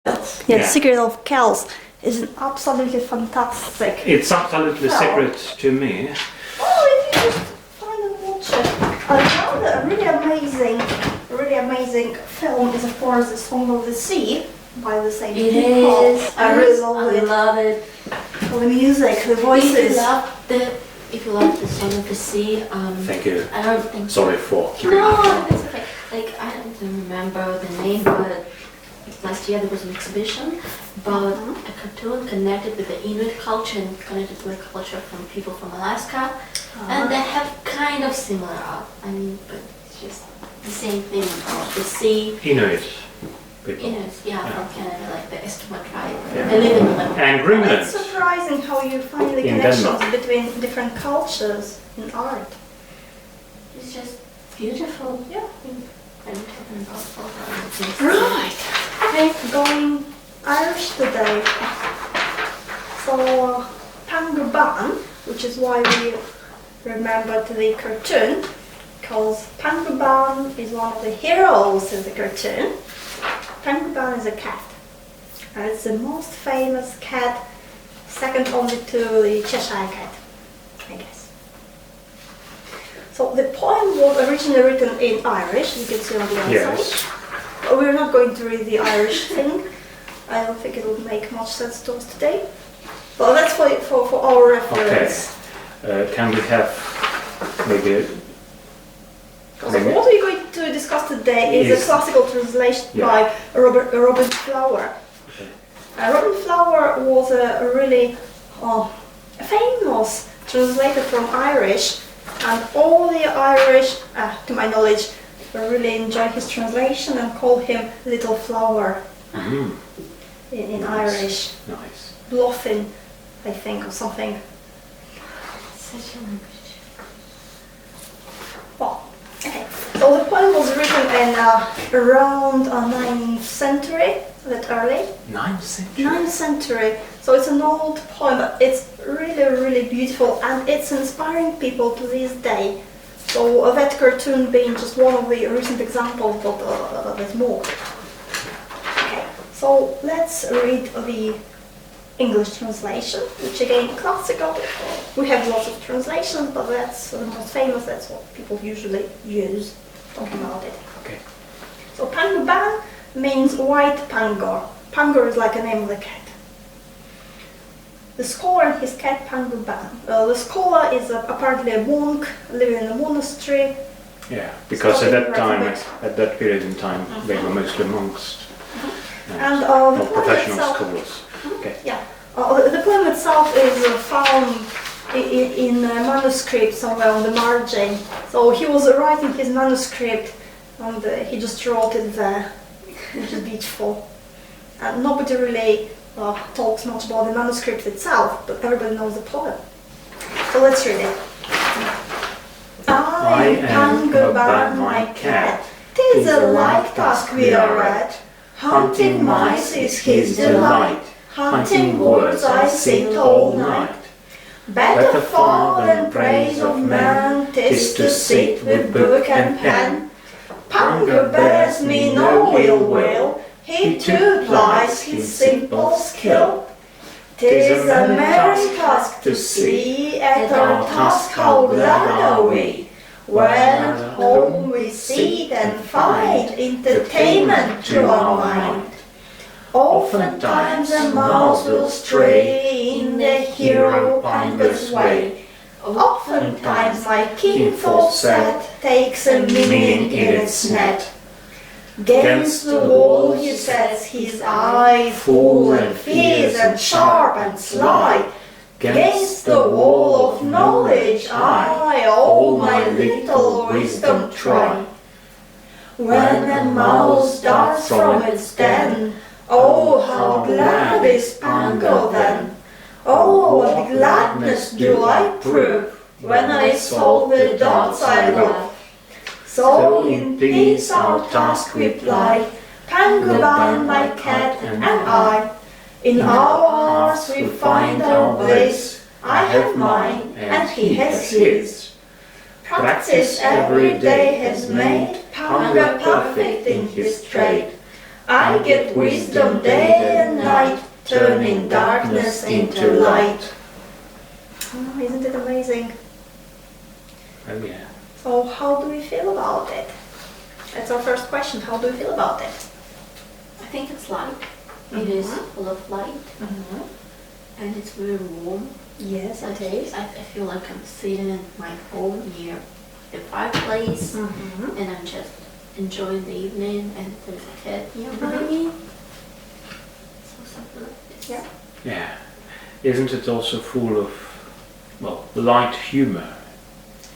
Yeah, Secret of Kells is an absolutely fantastic. It's absolutely secret to me. Oh, if you just find and watch it. Another really amazing film is of course The Song of the Sea by the same people. It is. I really love it. I love it. The music, the voices. If you love The Song of the Sea, Thank you. I don't think. Sorry for keeping No, it's okay. Like I don't remember the name, but last year there was an exhibition about a cartoon connected with the Inuit culture and connected with the culture from people from Alaska, and they have kind of similar art. I mean, but it's just the same thing about the sea. Inuit people. Inuits, yeah, from Canada, like the Eskimo tribe. Yeah. They live in the land. And Greenland. It's surprising how you find the In connections Denmark. between different cultures in art. It's just beautiful. Yeah. I'm talking about photos. Right. Okay, going Irish today. So Pangur Ban, which is why we remembered the cartoon, because Pangur Ban is one of the heroes in the cartoon. Pangur Ban is a cat, and it's the most famous cat, second only to the Cheshire Cat, I guess. So the poem was originally written in Irish, you can see on the outside. Yes. But we're not going to read the Irish thing. I don't think it would make much sense to us today. But that's for our reference. Okay. Can we have maybe... So what we're going to discuss today is a classical translation by Robert Flower. Okay. Robert Flower was a really famous translator from Irish, and all the Irish, to my knowledge, really enjoy his translation and call him Little Flower in Irish. Nice. Bluffin, I think, or something. Such a language. Well, okay. So the poem was written in around 9th century, a bit early. 9th century? 9th century. So it's an old poem, but it's really beautiful, and it's inspiring people to this day. So that cartoon being just one of the recent examples, but there's more. Okay, so let's read the English translation, which again, classical. We have lots of translations, but that's the most famous, that's what people usually use talking about it. Okay. So Pangur Ban means white Pangur. Pangur is like a name of the cat. The scholar and his cat Pangur Ban. The scholar is apparently a monk living in a monastery. Yeah, because at that time, at that period in time, they were mostly monks. And not professional scholars. Okay. Yeah. The poem itself is found in a manuscript somewhere on the margin. So he was writing his manuscript and he just wrote it there, which is beautiful. And nobody really talks much about the manuscript itself, but everybody knows the poem. So let's read it. I am Pangur Ban, my cat. 'Tis a light task we are at. Hunting mice is his delight. Hunting words I sit all night. Better far than praise of man, 'tis to sit with book and pen. Pangur bears me no ill will. He too plies his simple skill. 'Tis a merry task to see at our task how glad are we. When at home we seek and find entertainment to our mind. Oftentimes a mouse will stray in the hero Pangur's way. Oftentimes my keen thought set takes a meaning in its net. 'Gainst the wall he sets his eye, full and fierce and sharp and sly. 'Gainst the wall of knowledge I all my little wisdom try. When a mouse darts from its den, oh, how glad is Pangur then! Oh, what gladness do I prove when I solve the dots I love. So in peace our task we ply, Pangur Ban, my cat, and I. In our hearts we find our bliss. I have mine, and he has his. Practice every day has made Pangur perfect in his trade. I get wisdom day and night, turning darkness into light. Oh, isn't it amazing? Oh yeah. So how do we feel about it? That's our first question. How do we feel about it? I think it's light. It is full of light. And it's very warm. Yes, Like, it is. I feel like I'm sitting in my home near the fireplace and I'm just enjoying the evening and there's a cat nearby me. So something like this. Yeah. Yeah. Isn't it also full of, well, light humor?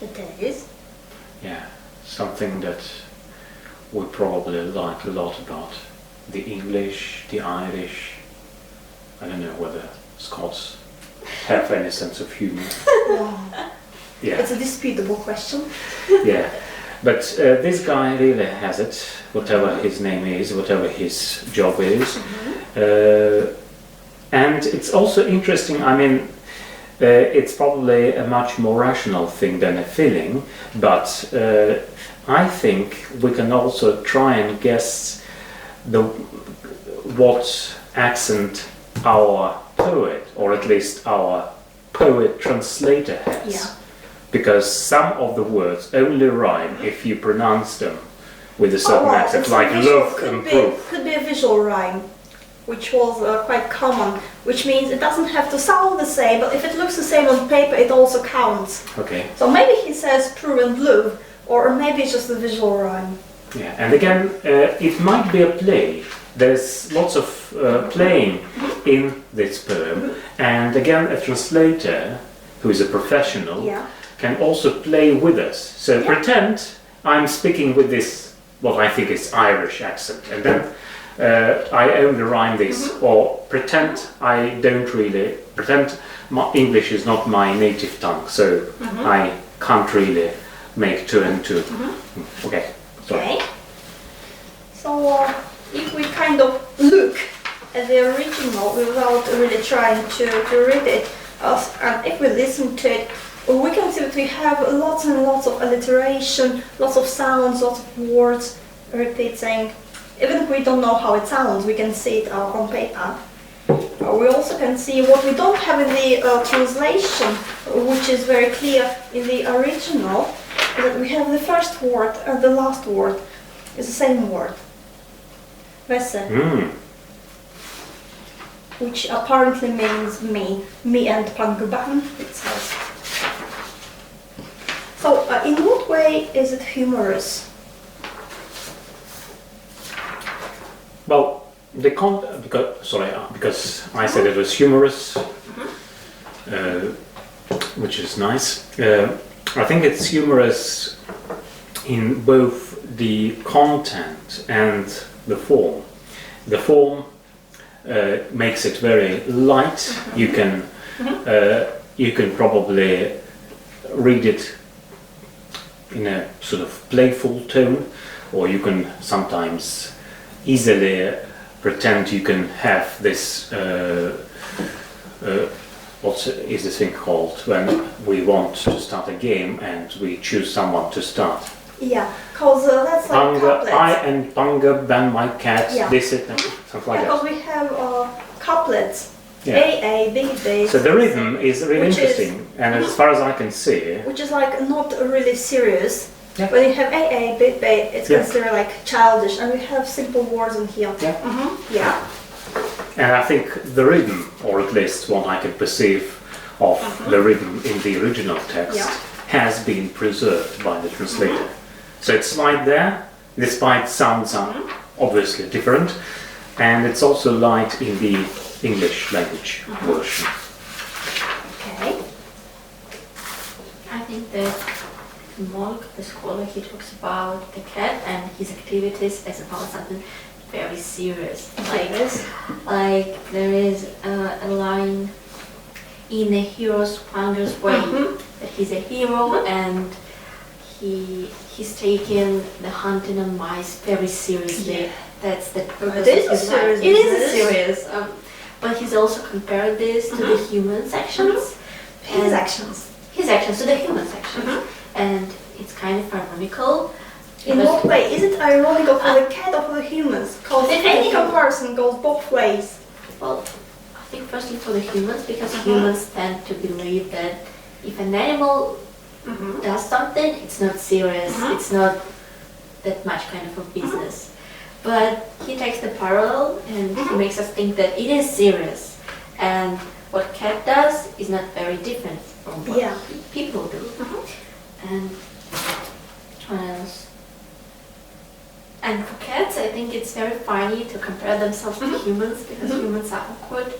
It is. Yeah. Something that we probably like a lot about the English, the Irish. I don't know whether Scots have any sense of humor. Yeah. It's a disputable question. Yeah. But this guy really has it, whatever his name is, whatever his job is. And it's also interesting, I mean, it's probably a much more rational thing than a feeling, but I think we can also try and guess what accent our poet, or at least our poet translator has. Yeah. Because some of the words only rhyme if you pronounce them with a certain accent, it's like a visual- love and proof. Could be a visual rhyme, which was quite common, which means it doesn't have to sound the same, but if it looks the same on paper, it also counts. Okay. So maybe he says prue and blue, or maybe it's just a visual rhyme. Yeah, and again, it might be a play. There's lots of playing in this poem, and again, a translator who is a professional can also play with us. So pretend I'm speaking with this, what I think is Irish accent, and then I only rhyme this, or pretend I don't really, pretend my English is not my native tongue, so I can't really make two and two. Okay. Sorry. Okay. So if we kind of look at the original without really trying to read it, and if we listen to it, we can see that we have lots and lots of alliteration, lots of sounds, lots of words repeating. Even if we don't know how it sounds, we can see it on paper. We also can see what we don't have in the translation, which is very clear in the original, is that we have the first word and the last word is the same word. Vese, which apparently means me and Pangur Ban, it says. So, in what way is it humorous? Well, because I said it was humorous, which is nice. I think it's humorous in both the content and the form. The form makes it very light. You can probably read it in a sort of playful tone, or you can sometimes easily pretend you can have this what is this thing called when we want to start a game and we choose someone to start. Yeah, because that's like couplets. I and Pangur Ban, my cat, this is something like that. Because we have couplets. Yeah. A, B, B. So the rhythm is really interesting, and as far as I can see, which is like not really serious. Yeah. When you have A, B, B, it's considered like childish, and we have simple words in here. Yeah. And I think the rhythm, or at least what I can perceive of the rhythm in the original text, has been preserved by the translator. So it's light there, despite sounds are obviously different, and it's also light in the English language version. Okay. I think that Molk, the scholar, he talks about the cat and his activities as about something very serious. Like there is a line in a hero's Panger's way that he's a hero and he's taking the hunting of mice very seriously. Yeah. That's the purpose It is of his life. serious It is business. serious. But he's also compared this to the human sections. His actions. His actions to the human section. And it's kind of ironical In what way? Is it ironical for the cat or for the humans? Because any comparison goes both ways. Well, I think firstly for the humans, because humans tend to believe that if an animal does something, it's not serious, it's not that much kind of a business. But he takes the parallel and he makes us think that it is serious. And what cat does is not very different from what people do. And what else? And for cats, I think it's very funny to compare themselves to humans because humans are awkward.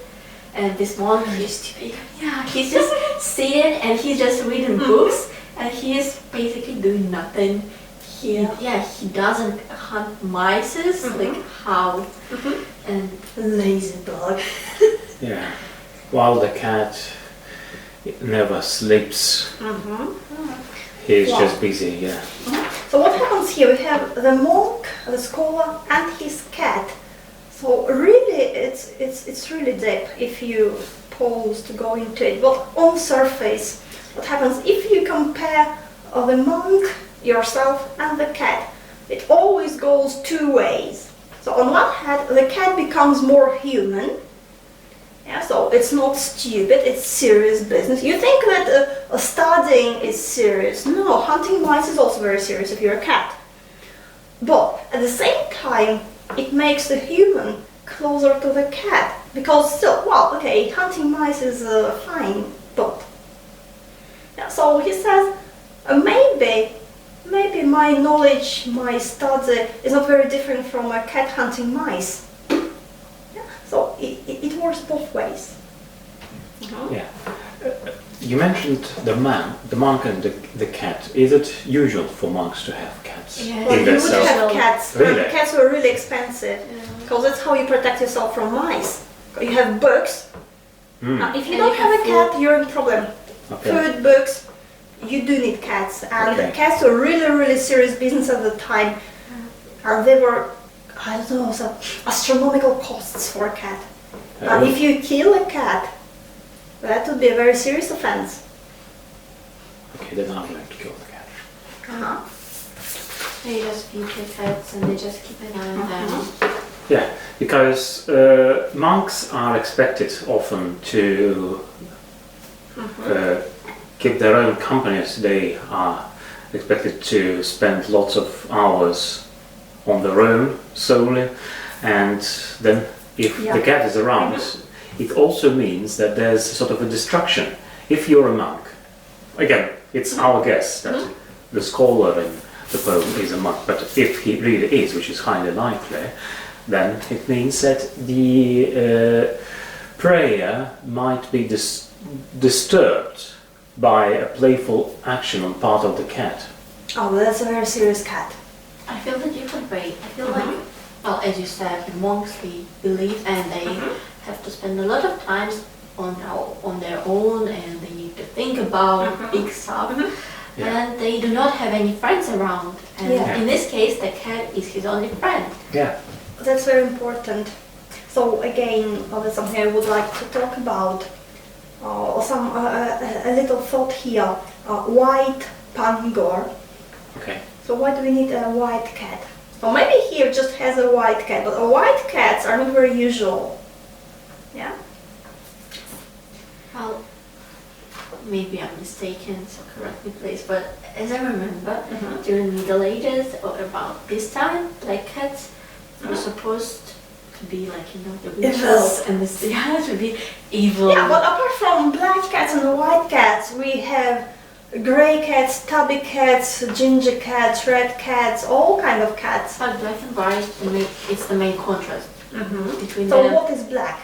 And this monk, he's just sitting and he's just reading books and he's basically doing nothing. He doesn't hunt mice, like how, and lazy dog. Yeah, while the cat never sleeps. He's just busy, So what happens here? We have the monk, the scholar, and his cat. So really, it's really deep if you pause to go into it. But on surface, what happens if you compare the monk, yourself, and the cat? It always goes two ways. So on one hand, the cat becomes more human. Yeah, so it's not stupid, it's serious business. You think that studying is serious. No, hunting mice is also very serious if you're a cat. But at the same time, it makes the human closer to the cat. Because still, well, okay, hunting mice is fine, but... Yeah, so he says, maybe my knowledge, my study is not very different from a cat hunting mice. So it works both ways. Yeah. You mentioned the monk and the cat. Is it usual for monks to have cats? Yeah. Well, you would have cats. Really? Cats were really expensive because that's how you protect yourself from mice. You have books. Now, if you don't have a cat, you're in problem. Okay. Food, books, you do need cats. And cats were really, really serious business at the time. And they were, I don't know, some astronomical costs for a cat. And if you kill a cat, that would be a very serious offense. Okay, then I'm going to kill the cat. they just feed the cats and they just keep an eye on them. Yeah, because monks are expected often to keep their own company. They are expected to spend lots of hours on their own solely, and then if the cat is around, it also means that there's sort of a distraction. If you're a monk, again, it's our guess that the scholar in the poem is a monk, but if he really is, which is highly likely, then it means that the prayer might be disturbed by a playful action on part of the cat. Oh, that's a very serious cat. I feel the different way. I feel like, well, as you said, the monks, they believe and they have to spend a lot of time on their own and they need to think about big stuff. And they do not have any friends around. And in this case, the cat is his only friend. Yeah. That's very important. So again, that's something I would like to talk about. A little thought here. White Pangur. Okay. So why do we need a white cat? So maybe here just has a white cat, but white cats are not very usual. Yeah? Well, maybe I'm mistaken, so correct me please, but as I remember, during Middle Ages or about this time, black cats were supposed to be like, you know, the witches and to be evil. Yeah, but apart from black cats and white cats, we have grey cats, tabby cats, ginger cats, red cats, all kind of cats. But black and white, it's the main contrast between So them. what is black?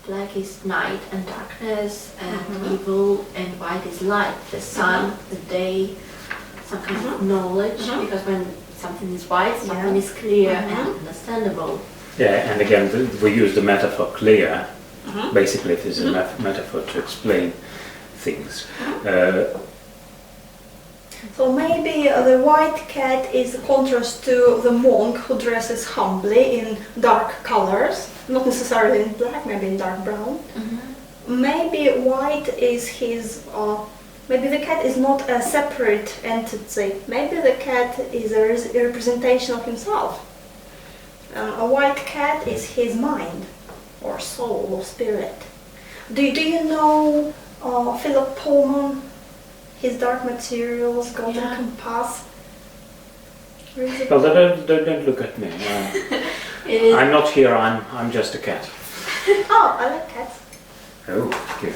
Black is night and darkness and evil, and white is light, the sun, the day, some kind of knowledge, because when something is white, something is clear and understandable. Yeah, and again, we use the metaphor clear. Basically, it is a metaphor to explain things. So maybe the white cat is a contrast to the monk who dresses humbly in dark colors, not necessarily in black, maybe in dark brown. Maybe white is his Maybe the cat is not a separate entity. Maybe the cat is a representation of himself. A white cat is his mind, or soul, or spirit. Do you know Philip Pullman? His Dark Materials, Golden Compass. Well, don't look at me. I'm not here. I'm just a cat. Oh, I like cats. Oh, thank you.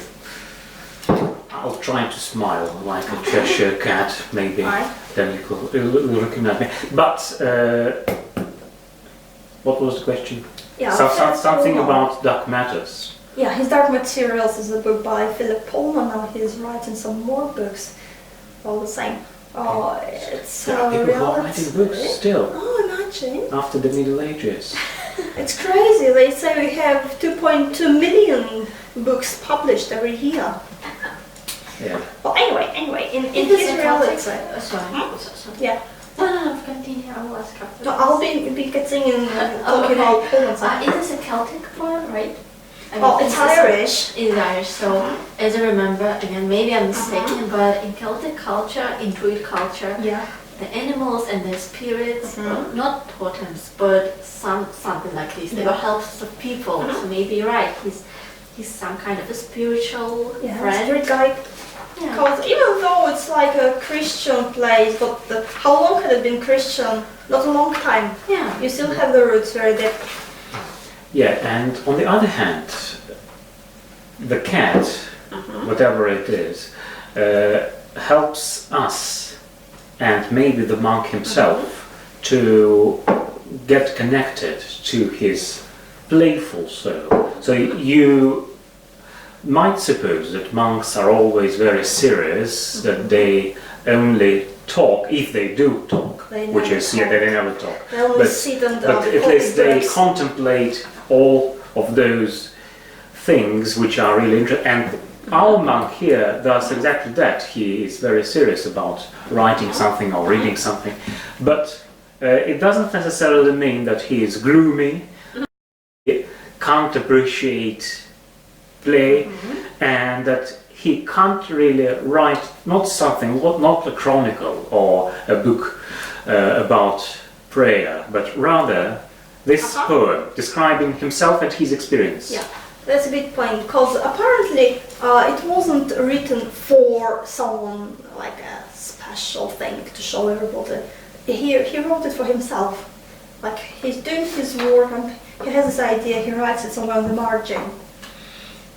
I'll try to smile like a Cheshire cat, maybe. Then you'll looking at me. But what was the question? Yeah, something about Dark Matters. Yeah, his Dark Materials is a book by Philip Pullman. Now he's writing some more books. All the same. Oh, it's people who are writing books still. Oh, imagine. After the Middle Ages. It's crazy. They say we have 2.2 million books published every year. Yeah. Well, anyway, in his reality. Sorry. Yeah. No, continue. I will ask after. No, I'll be getting talking about Pullman. It is a Celtic poem, right? It's Irish. It's Irish, so as I remember, again, maybe I'm mistaken, but in Celtic culture, in Druid culture, the animals and their spirits, not totems, but something like this. They were helps of people, so maybe you're right. He's some kind of a spiritual friend. Spirit guide. Because even though it's like a Christian place, but how long had it been Christian? Not a long time. Yeah. You still have the roots very deep. Yeah, and on the other hand, the cat, whatever it is, helps us and maybe the monk himself to get connected to his playful soul. So you might suppose that monks are always very serious, that they only talk, if they do talk, which is, they never talk. They only sit and but at least they contemplate all of those things which are really interesting. And our monk here does exactly that. He is very serious about writing something or reading something. But it doesn't necessarily mean that he is gloomy, he can't appreciate play, and that he can't really write not a chronicle or a book about prayer, but rather this poem describing himself and his experience. Yeah, that's a big point, because apparently it wasn't written for someone like a special thing to show everybody. He wrote it for himself. Like, he's doing his work and he has this idea, he writes it somewhere on the margin.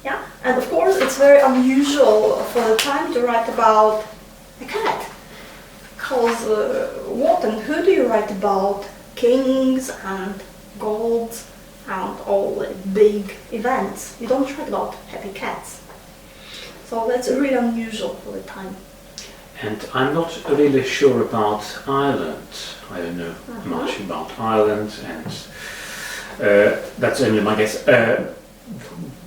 Yeah, and of course it's very unusual for the time to write about a cat. Because what and who do you write about? Kings and gods and all the big events. You don't write about happy cats. So that's really unusual for the time. And I'm not really sure about Ireland. I don't know much about Ireland, and that's only my guess.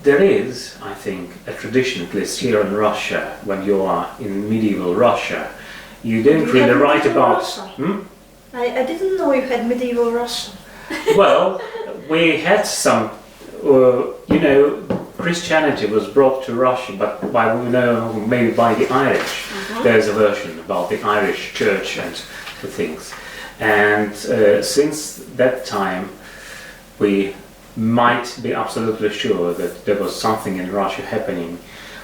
There is, I think, a tradition, at least here in Russia, when you are in medieval Russia, you don't really write about... I didn't know you had medieval Russia. Well, we had some, Christianity was brought to Russia, but maybe by the Irish. There's a version about the Irish church and the things. And since that time, we might be absolutely sure that there was something in Russia happening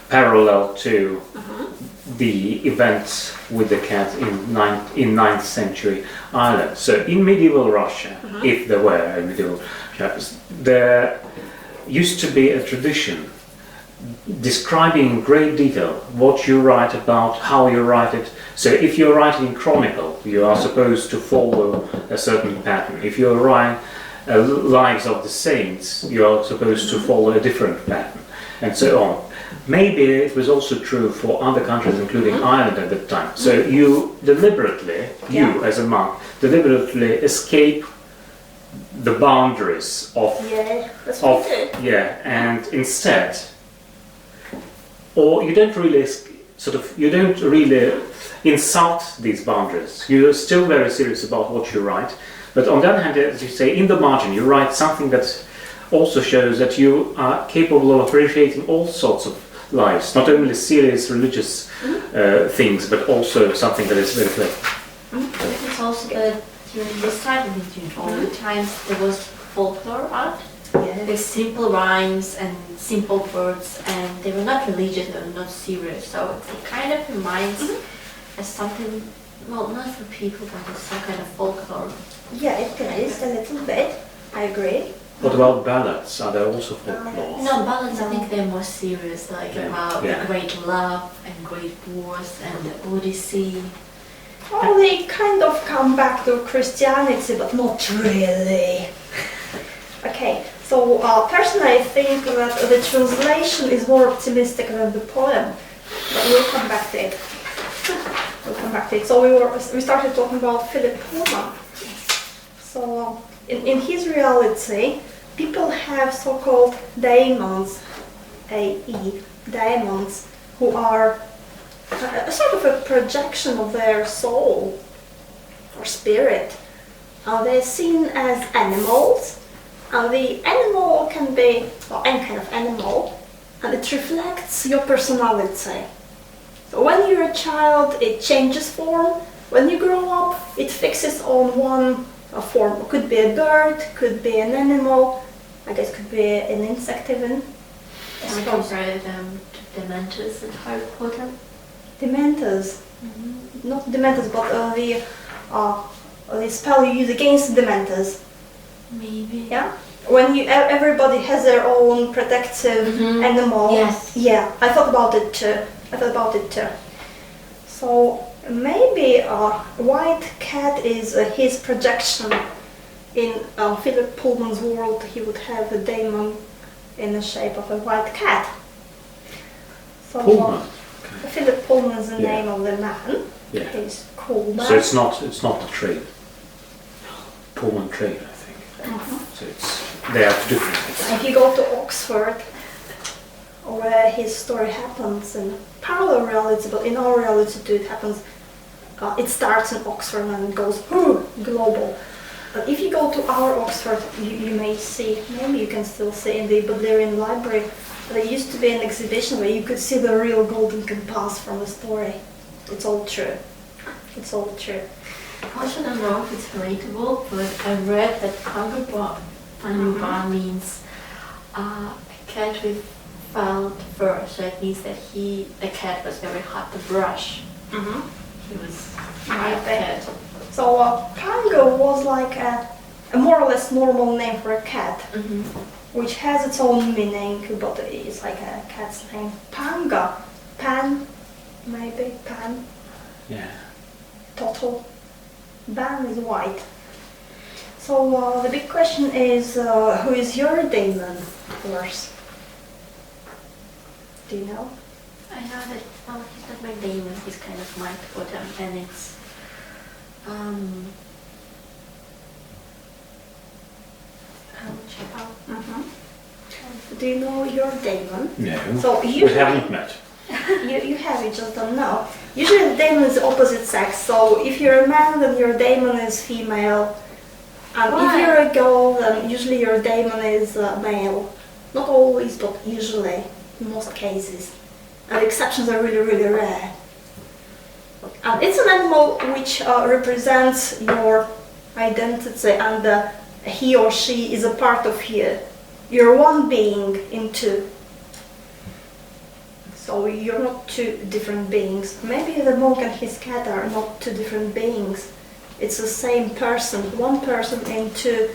parallel to the events with the cat in 9th century Ireland. So in medieval Russia, if there were a medieval Russia, there used to be a tradition describing in great detail what you write about, how you write it. So if you're writing in chronicle, you are supposed to follow a certain pattern. If you're writing lives of the saints, you are supposed to follow a different pattern, and so on. Maybe it was also true for other countries, including Ireland at that time. So you deliberately, you as a monk, deliberately escape the boundaries of and instead, or you don't really insult these boundaries. You're still very serious about what you write, but on the other hand, as you say, in the margin, you write something that also shows that you are capable of appreciating all sorts of lives. Not only serious religious things, but also something that is very playful. It's also that during this time, during all the times, there was folklore art. With simple rhymes and simple words, and they were not religious, they were not serious. So it kind of reminds as something, well, not for people, but it's some kind of folklore. Yeah, it is a little bit. I agree. What about ballads? Are there also folklore? No, ballads, I think they're more serious, like about great love and great wars and the Odyssey. Oh, they kind of come back to Christianity, but not really. Okay, so personally I think that the translation is more optimistic than the poem, but we'll come back to it. So we started talking about Philip Pullman. So in his reality, people have so-called daemons, A-E, daemons, who are a sort of a projection of their soul or spirit. They're seen as animals. The animal can be any kind of animal, and it reflects your personality. So when you're a child, it changes form. When you grow up, it fixes on one form. It could be a bird, could be an animal, I guess could be an insect even. I compare them to Dementors in Harry Potter. Dementors? Not Dementors, but the spell you use against Dementors. Maybe. Yeah. When everybody has their own protective animal. Yes. Yeah, I thought about it too. So maybe a white cat is his projection. In Philip Pullman's world, he would have a daemon in the shape of a white cat. So Pullman. Philip Pullman is the name of the man. Yeah. He's cool man. So it's not the trade. Pullman trade, I think. So they are two different things. If you go to Oxford, where his story happens in parallel reality, but in our reality too, it happens. It starts in Oxford and it goes global. But if you go to our Oxford, you may see, maybe you can still see in the Bodleian Library, there used to be an exhibition where you could see the real golden compass from the story. It's all true. It's all true. Also, I don't know if it's relatable, but I read that Pangur Ban means a cat with fouled fur. So it means that the cat was very hard to brush. He was a cat. So Pangur was like a more or less normal name for a cat, which has its own meaning, but it's like a cat's name. Panga, pan, maybe pan. Yeah. Total. Ban is white. So the big question is, who is your daemon, of course? Do you know? I know that, he's not my daemon, he's kind of my totem, and it's, I'll check out. Do you know your daemon? No, so we haven't met. you have, you just don't know. Usually the daemon is the opposite sex, so if you're a man, then your daemon is female. And if you're a girl, then usually your daemon is male. Not always, but usually, in most cases. And exceptions are really, really rare. And it's an animal which represents your identity, and he or she is a part of you. You're one being in two. So you're not two different beings. Maybe the monk and his cat are not two different beings. It's the same person, one person in two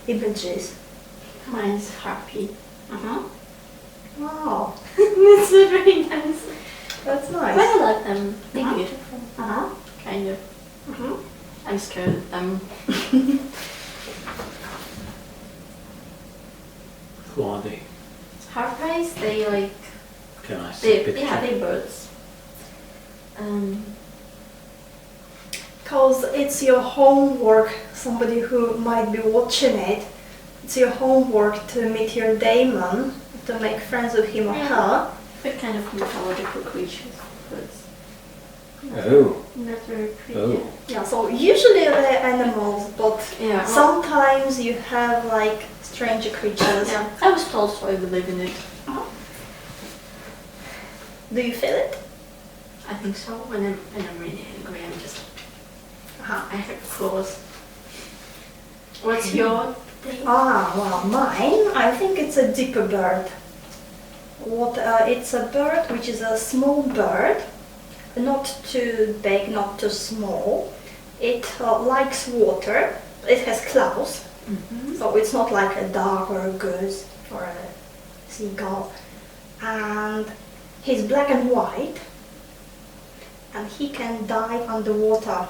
images. Mine's happy. Wow. It's very nice. That's nice. But I like them. They're beautiful. Kind of. I'm scared of them. Who are they? Harpies, they like... Can I see a picture? Yeah, they're birds. Because it's your homework, somebody who might be watching it, it's your homework to meet your daemon, to make friends with him or her. They're kind of mythological creatures, birds. Oh. Not very pretty. Oh. Yeah, so usually they're animals, but sometimes you have like stranger creatures. Yeah, I was told, so I believe in it. Do you feel it? I think so. When I'm really angry, I'm just I have claws. What's your thing? Well, mine, I think it's a deeper bird. It's a bird which is a small bird, not too big, not too small. It likes water. It has claws, so it's not like a dog or a goose or a seagull. And he's black and white, and he can dive underwater.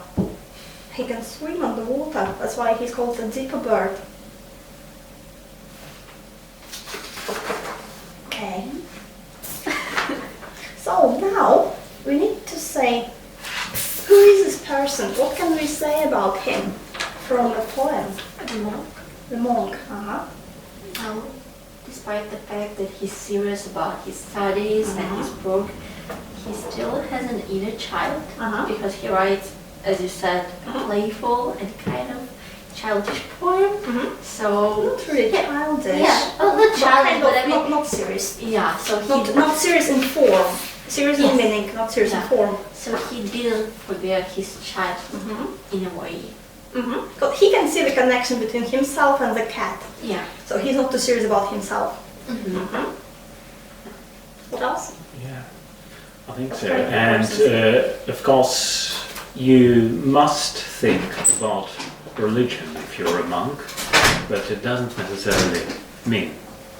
He can swim underwater. That's why he's called a deeper bird. Okay. So now we need to say, who is this person? What can we say about him from the poem? The monk. The monk. Despite the fact that he's serious about his studies and his book, he still has an inner child because he writes, as you said, a playful and kind of childish poem. So Not really childish. Yeah, well, not childish, but I mean, not serious. yeah. So Not serious in form. Serious in meaning, not serious in form. So he didn't forget his childhood in a way. But he can see the connection between himself and the cat. Yeah. So he's not too serious about himself. What else? Yeah, I think That's so. very good And of course, you must think about religion if you're a monk, but it doesn't necessarily mean,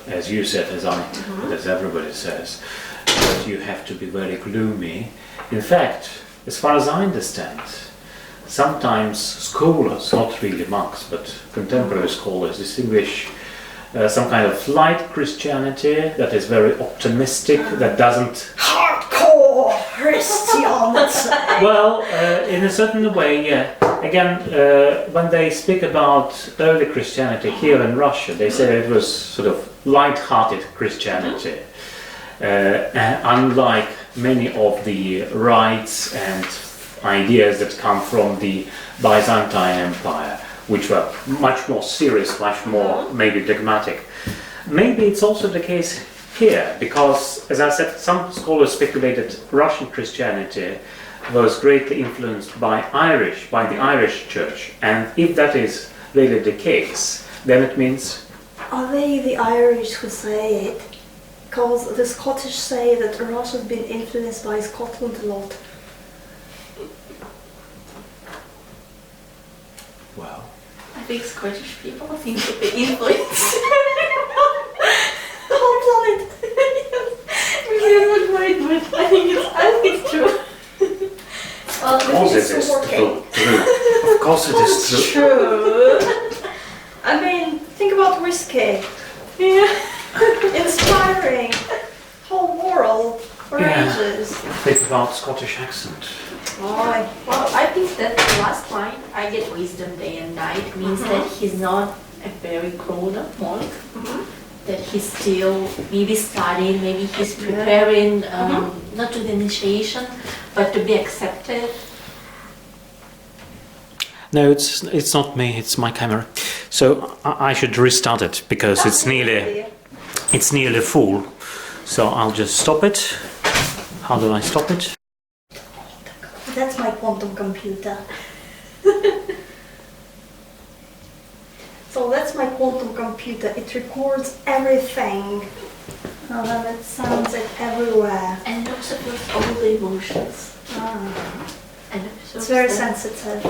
as you said, as everybody says, that you have to be very gloomy. In fact, as far as I understand, sometimes scholars, not really monks, but contemporary scholars, distinguish some kind of light Christianity that is very optimistic, that doesn't... Hardcore Christianity! Well, in a certain way, yeah. Again, when they speak about early Christianity here in Russia, they say it was sort of light-hearted Christianity, unlike many of the rites and ideas that come from the Byzantine Empire, which were much more serious, much more maybe dogmatic. Maybe it's also the case here, because, as I said, some scholars speculated Russian Christianity was greatly influenced by the Irish church, and if that is really the case, then it means... Are they the Irish who say it? Because the Scottish say that Russia's been influenced by Scotland a lot. Well... I think Scottish people seem to be influenced. The whole planet! But I think it's true. Well, Of course it is true. Of course it is true. True. I mean, think about whiskey. Yeah. Inspiring. Whole world for ages. Think about Scottish accent. Oh, Well, I think that the last line, I get wisdom day and night, means that he's not a very grown-up monk. That he's still maybe studying, maybe he's preparing, not to the initiation, but to be accepted. No, it's not me. It's my camera. So I should restart it because it's nearly full. So I'll just stop it. How do I stop it? that's my quantum computer. So that's my quantum computer. It records everything. And then it sends it everywhere. And it observes all the emotions. And It's very sensitive.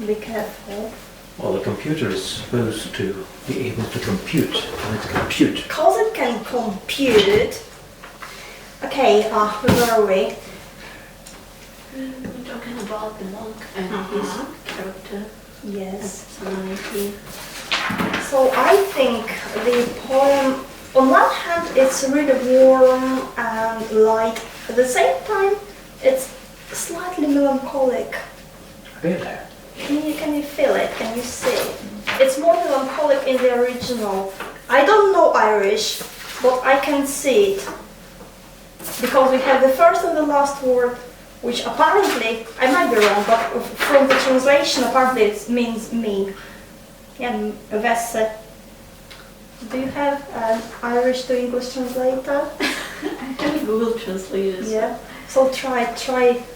Be careful. Well, the computer is supposed to be able to compute. Can it compute? Because it can compute. Okay, where are we? We're talking about the monk and his character and Yes. personality. So I think the poem, on one hand, it's really warm and light. At the same time, it's slightly melancholic. Really? Can you feel it? Can you see it? It's more melancholic in the original. I don't know Irish, but I can see it. Because we have the first and the last word, which apparently, I might be wrong, but from the translation, apparently it means me. Yeah, vesse. Do you have an Irish to English translator? I have Google Translate as well. Yeah. So try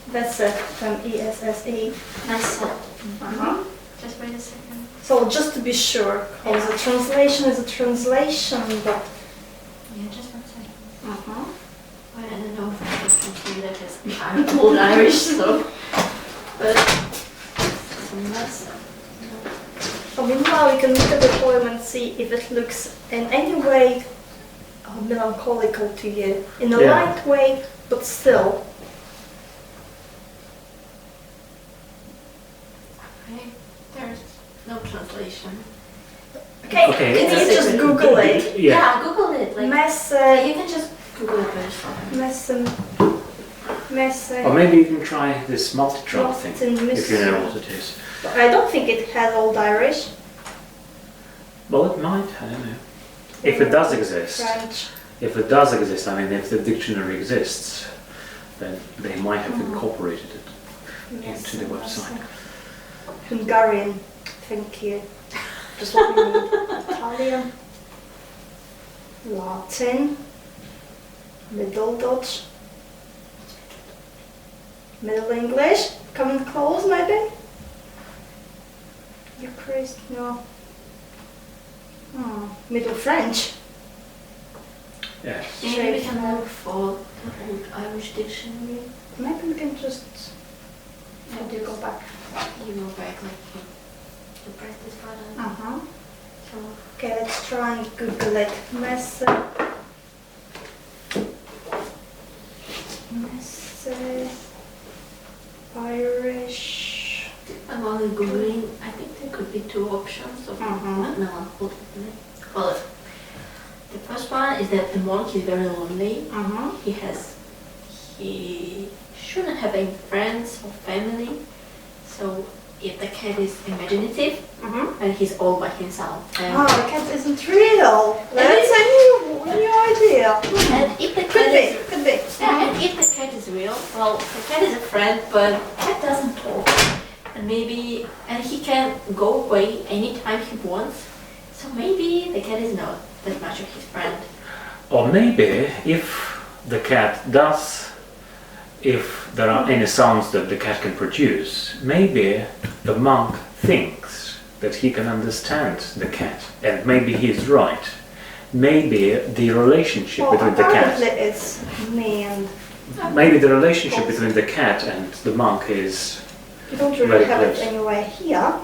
Vesse from ESSE. Nice. Just wait a second. So just to be sure, because the translation is a translation, but Yeah, just one second. Well, I don't know if I can translate it as I'm old Irish, so. But it's a mess. so meanwhile we can look at the poem and see if it looks in any way melancholical to you, in a light way, but still. Okay, there's no translation. Okay, Okay, can you just Google it? Yeah, Google it. Like, Messe, you can just Google it very short. Messe. Or maybe you can try this multi-track thing, if you know what it is. I don't think it has Old Irish. Well, it might, I don't know. If it does exist, French. if it does exist, I mean, if the dictionary exists, then they might have incorporated it into the website. Hungarian, thank you. Just what we need. Italian, Latin, Middle Dutch, Middle English, coming close maybe? Eucharist, no. Middle French. Yes. Maybe we can look for the old Irish dictionary. Maybe we can just. How do you go back? You go back, like you press this button. So, Okay, let's try and Google it. Messe. Irish. I'm only Googling. I think there could be two options of melancholy. Well, the first one is that the monk is very lonely. He shouldn't have any friends or family. So if the cat is imaginative and he's all by himself. The cat isn't real. That's a new idea. And if the cat Could be. Yeah, and if the cat is real, well, the cat is a friend, but the cat doesn't talk. And maybe, and he can go away anytime he wants. So maybe the cat is not that much of his friend. Or maybe if the cat does, if there are any sounds that the cat can produce, maybe the monk thinks that he can understand the cat, and maybe he's right. Maybe the relationship between the cat. It's me and. Maybe the relationship between the cat and the monk is. You don't really very have close. it anywhere here,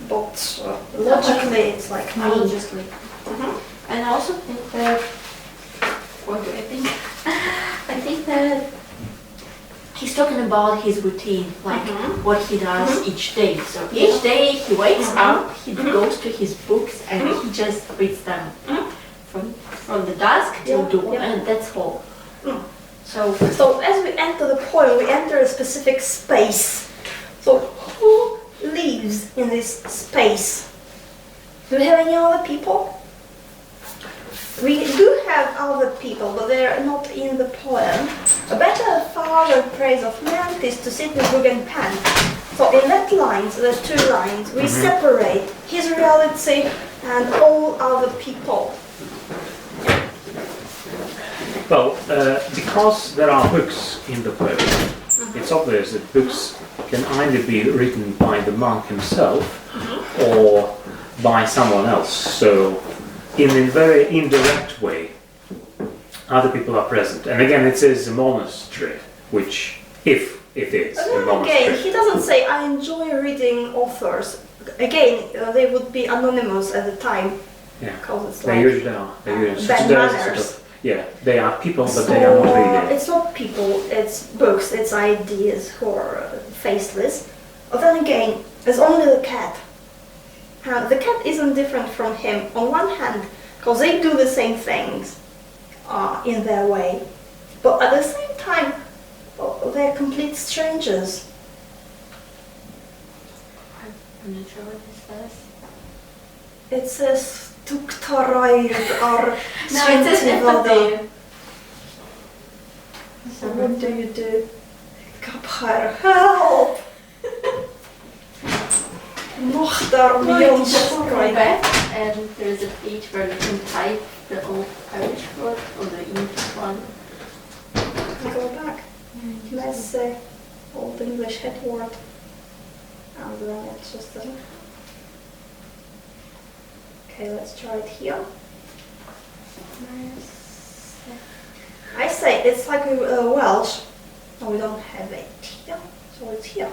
but logically it's like me. Logically. And I also think that, what do I think? I think that he's talking about his routine, like what he does each day. So each day he wakes up, he goes to his books and he just reads them from the dusk till dawn, and that's all. So as we enter the poem, we enter a specific space. So who lives in this space? Do we have any other people? We do have other people, but they are not in the poem. A better father praise of man is to sit with book and pen. So in that lines, the two lines, we separate his reality and all other people. Well, because there are books in the poem, it's obvious that books can either be written by the monk himself or by someone else. So, in a very indirect way, other people are present. And again, it says a monastery, which, if it is a monastery. Again, he doesn't say, I enjoy reading authors. Again, they would be anonymous at the time. Yeah, Because it's they like usually are. They usually bad there's a manners. sort of, yeah, they are people, but they are not really. It's not people, it's books, it's ideas who are faceless. But then again, there's only the cat. The cat isn't different from him on one hand, because they do the same things in their way. But at the same time, they're complete strangers. I'm not sure what this says. It says Tuktarayr or No, it says empathy. So what do you do? Kapchar, help! Mochtar No, you just go Bjornskoj. back and there's a page where you can type the old Irish word or the English one. go back. Messy, Old English head word. And then it's just a... Okay, let's try it here. I say it's like Welsh. No, we don't have it here, so it's here.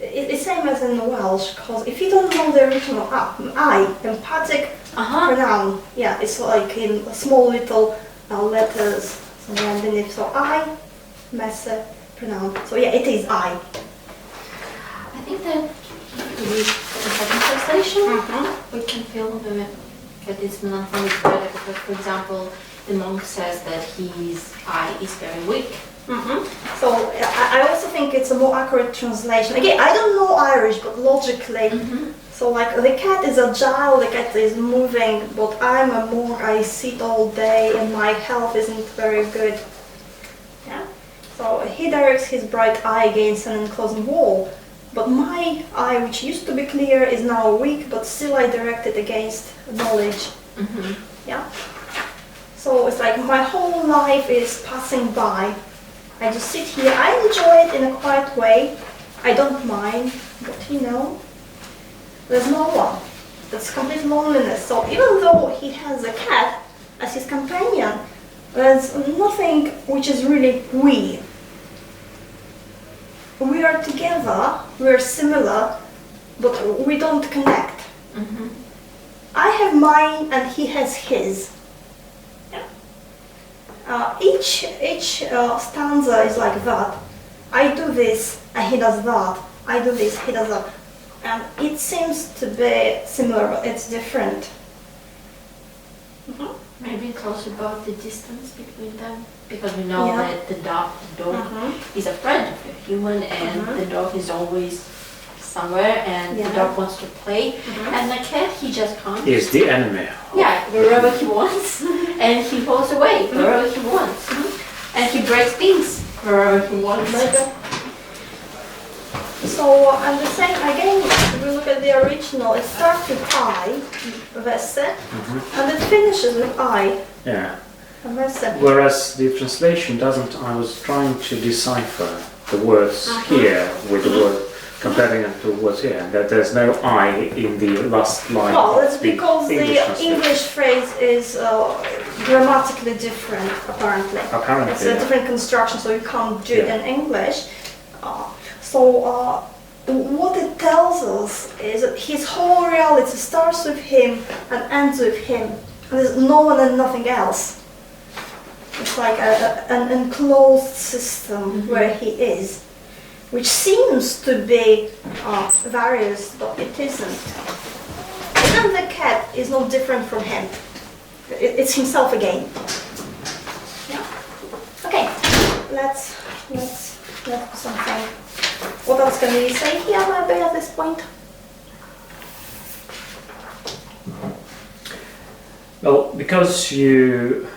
It's same as in Welsh, because if you don't know the original I, emphatic pronoun, yeah, it's like in small little letters, so underneath. So I, messy pronoun. So yeah, it is I. I think that if we read the second translation, we can feel that it's melancholic better because, for example, the monk says that his eye is very weak. So I also think it's a more accurate translation. Again, I don't know Irish, but logically, so like the cat is agile, the cat is moving, but I'm a monk, I sit all day and my health isn't very good. Yeah. So he directs his bright eye against an enclosing wall, but my eye, which used to be clear, is now weak, but still I direct it against knowledge. Yeah. So it's like my whole life is passing by. I just sit here, I enjoy it in a quiet way, I don't mind, but you know, there's no one. That's complete loneliness. So even though he has a cat as his companion, there's nothing which is really we. We are together, we are similar, but we don't connect. I have mine and he has his. Each stanza is like that. I do this and he does that. I do this, he does that. And it seems to be similar, but it's different. Maybe it's also about the distance between them, because we know that the dog is afraid of the human, and the dog is always somewhere, and the dog wants to play, and the cat, he just comes. Is the enemy. Yeah, wherever he wants, and he goes away wherever he wants, and he breaks things wherever he wants. So, and the same again, if we look at the original, it starts with I, vesse, and it finishes with I. Yeah. Vesse. Whereas the translation doesn't, I was trying to decipher the words here with the word, comparing them to the words here, and that there's no I in the last line. Well, it's because English the English phrase is grammatically different, apparently. Apparently, it's a different construction, so you can't do it in English. So what it tells us is that his whole reality starts with him and ends with him. And there's no one and nothing else. It's like an enclosed system where he is, which seems to be various, but it isn't. Even the cat is no different from him. It's himself again. Yeah. Okay, let's do something. What else can we say here maybe at this point? Well, because you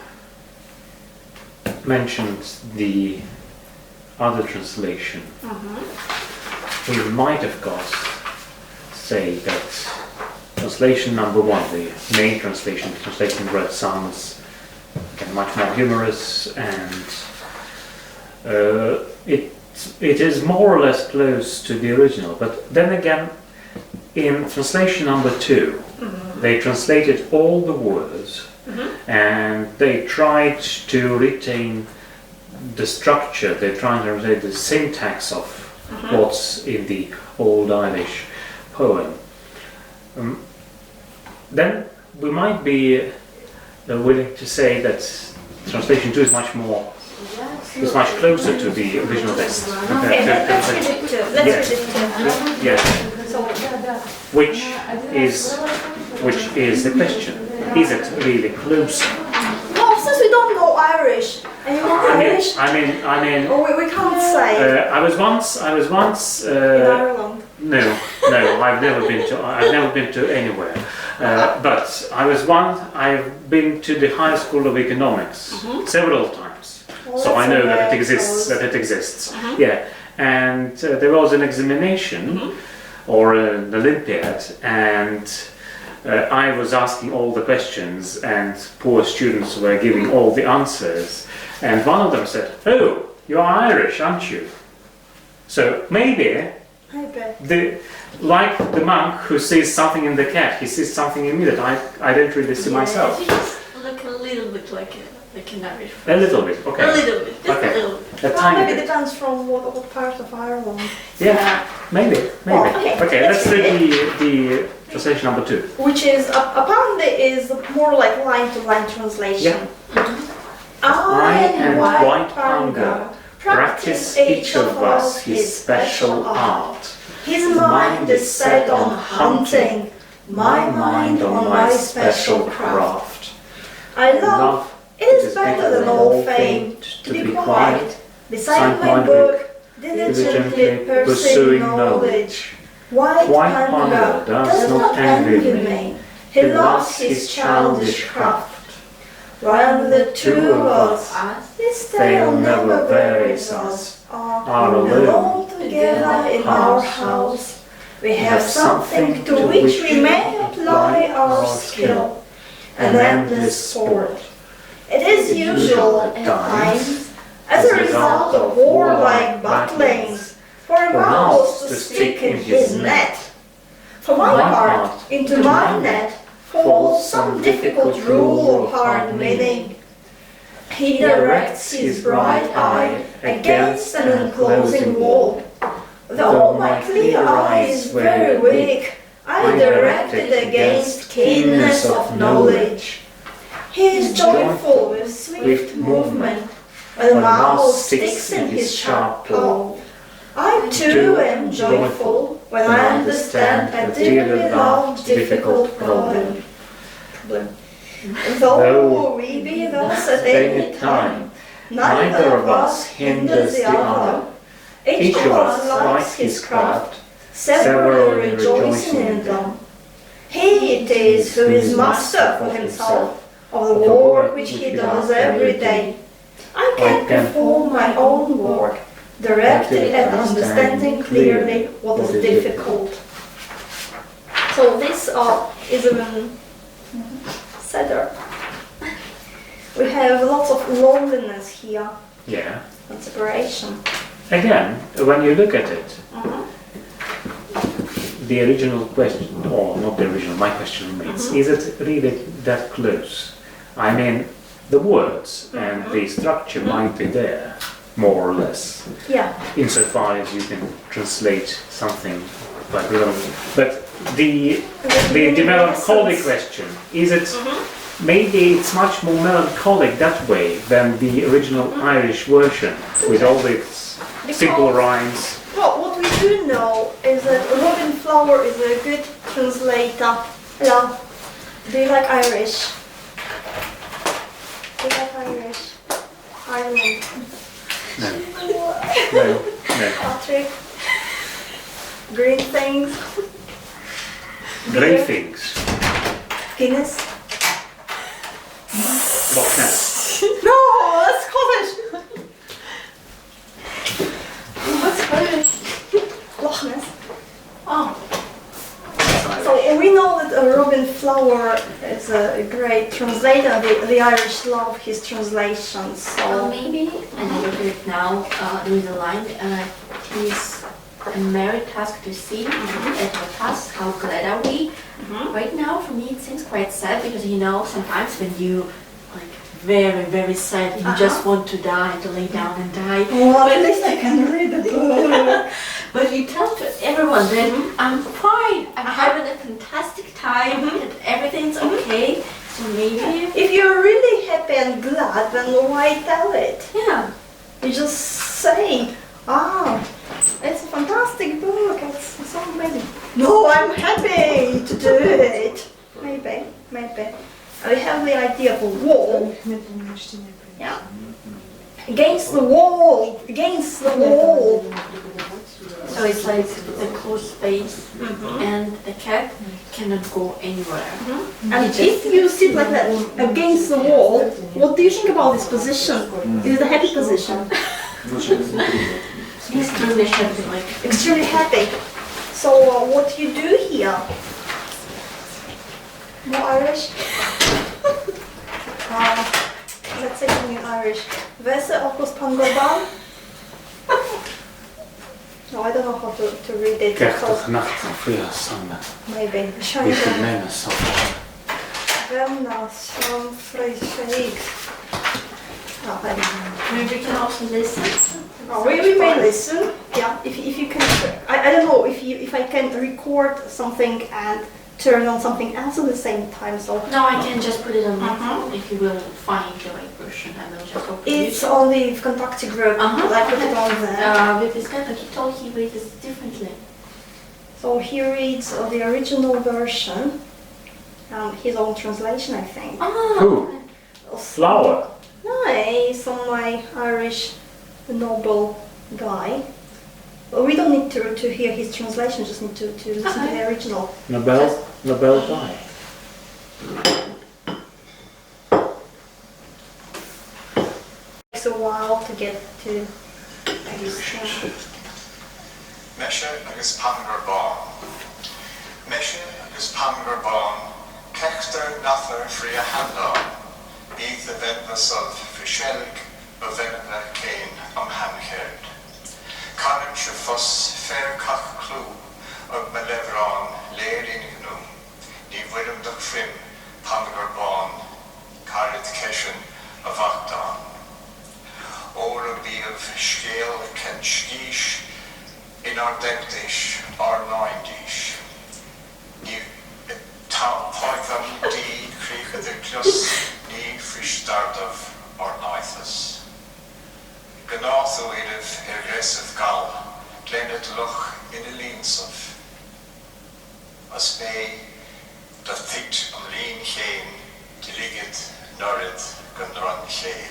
mentioned the other translation, we might of course say that translation number one, the main translation, the translation read, sounds much more humorous, and it is more or less close to the original. But then again, in translation number two, they translated all the words, and they tried to retain the structure, they tried to retain the syntax of what's in the Old Irish poem. Then we might be willing to say that translation 2 is much more, is much closer to the original text. Okay, let's read it too. Let's read it too. Yes. Which is the question. Is it really closer? Well, since we don't know Irish, and you're Irish, I mean. oh, we can't say. I was once. In Ireland. No, I've never been to anywhere. But I've been to the High School of Economics several times, Well, so I know that it close. exists. Yeah, and there was an examination or an Olympiad, and I was asking all the questions and poor students were giving all the answers. And one of them said, "Oh, you're Irish, aren't you?" So maybe, like the monk who sees something in the cat, he sees something in me that I don't really see myself. You just look a little bit like an Irish person. A little bit, okay. A little bit, just Okay. a little bit. A tiny Maybe bit. depends from what part of Ireland. Yeah, maybe. Well, okay, Let's read the translation number 2. Which is apparently is more like line-to-line translation. I and White Pangur practice each of us his special art. His mind is set on hunting, my mind on my special craft. I love, it is better than all fame to be quiet, beside my book, diligently pursuing knowledge. White Pangur does not envy me, he loves his childish craft. While the two of us, this tale never varies us, are alone together in our house. We have something to which we may apply our skill, an endless sport. It is usual at times, as a result of warlike battlings, for a mouse to stick in his net. For my part, into my net falls some difficult rule of hard meaning. He directs his bright eye against an enclosing wall. Though my clear eye is very weak, I direct it against keenness of knowledge. He is joyful with swift movement, when the mouse sticks in his sharp paw. I too am joyful when I understand a dearly loved difficult problem. Though we be thus at any time, neither of us hinders the other. Each of us likes his craft, severally rejoicing in them. He it is who is master for himself of the work which he does every day. I can perform my own work, directed at understanding clearly what is difficult. So this is even sadder. We have lots of loneliness here. Yeah. And separation. Again, when you look at it, the original question, or not the original, my question remains, is it really that close? I mean, the words and the structure might be there, more or less. Yeah. Insofar as you can translate something quite relevant. But the melancholy question, is it, maybe it's much more melancholic that way than the original Irish version, with all its simple rhymes. Well, what we do know is that Robin Flower is a good translator. Hello. Do you like Irish? Do you like Irish? Ireland. No. Patrick. Green things. Grey things. Guinness. Loch Ness. No, that's Scottish. What's Scottish? Loch Ness. Oh. So we know that Robin Flower is a great translator. The Irish love his translations. So Maybe, and I look at it now, there is a line, he's a merry task to see, at our task, how glad are we? Right now, for me, it seems quite sad, because sometimes when you, very, very sad, you just want to die, to lay down and die. well, at least I can read the book. But you tell to everyone that I'm fine, I'm having a fantastic time, and everything's okay, so maybe... If you're really happy and glad, then why tell it? Yeah. You just say, it's a fantastic book, it's so amazing. No, I'm happy to do it. Maybe. We have the idea of a wall. Yeah. Against the wall. So it's like a closed space, and the cat cannot go anywhere. And if you sit like that against the wall, what do you think about this position? Is it a happy position? Extremely happy, Extremely happy. So what you do here? More Irish? Let's say something in Irish. Vese opus Pangur Ban? No, I don't know how to read it. Kertig nacht fria samba. Maybe. Ishimena samba. Vemna som frejsheik. Oh, I don't know. Maybe we can also listen. Oh, we may listen. Yeah, if you can. I don't know if I can record something and turn on something else at the same time. So No, I can just put it on my phone if you will find the right version. I will just open it's YouTube. on the contact group. I put it on there. With this guy, but he told he reads it differently. So he reads the original version, his own translation, I think. Who? Flower. No, he's some Irish noble guy. Well, we don't need to hear his translation, just need to listen to the original. Nobel guy. Takes a while to get to this. Meshe agus Pangur Ban. Meshe agus Pangur Ban. Kechter nather fria handla. Bydd y fenna sylf friselig y fenna cain am hancherd. Canem se fos fair cach clw og me lefran leir gnw. Ni wyrm dak frim Pangur Ban. Carid keshen a vachtan. O'r y bydd sgel ken sgish in our degdish, our 90s. Ni poetham di crech y glus ni fristardaf our naithas. Gnath o edif aggressive gal, glenet luch in a leansaf. As me, dat thit am lean chain, diligit norid gandran chain.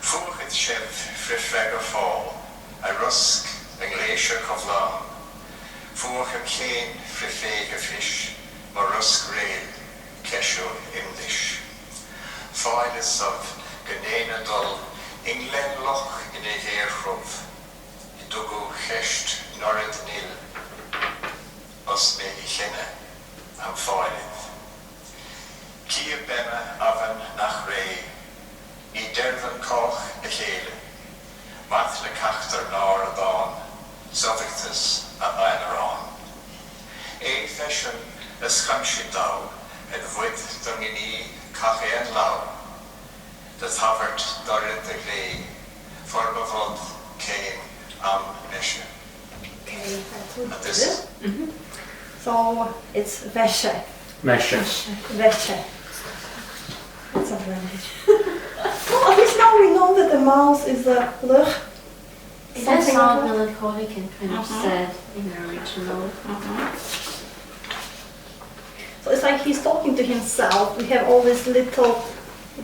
Fuchit chef frifrega fall, a rusk en glacier kovlan. Fuchem chain frifega fish, maar rusk rail, kesho indish. Files of genena dol, England loch in a heergrof. Dugu gest norid nil. As me genne, am filet. Kier benne aven nach rei. I derven koch a gele. Matle kachter nar a dan. Zovictus a eineran. E fashion a scamshidau. En vuit dungini kach en lau. Dat havert dorit de glei. Forbevod came am meshe. Okay, And this So it's Veshe. Meshe. Veshe. That's a language. Well, at least now we know that the mouse is a lugh. It does Something sound like that. melancholic and kind of sad in the original. So it's like he's talking to himself. We have all these little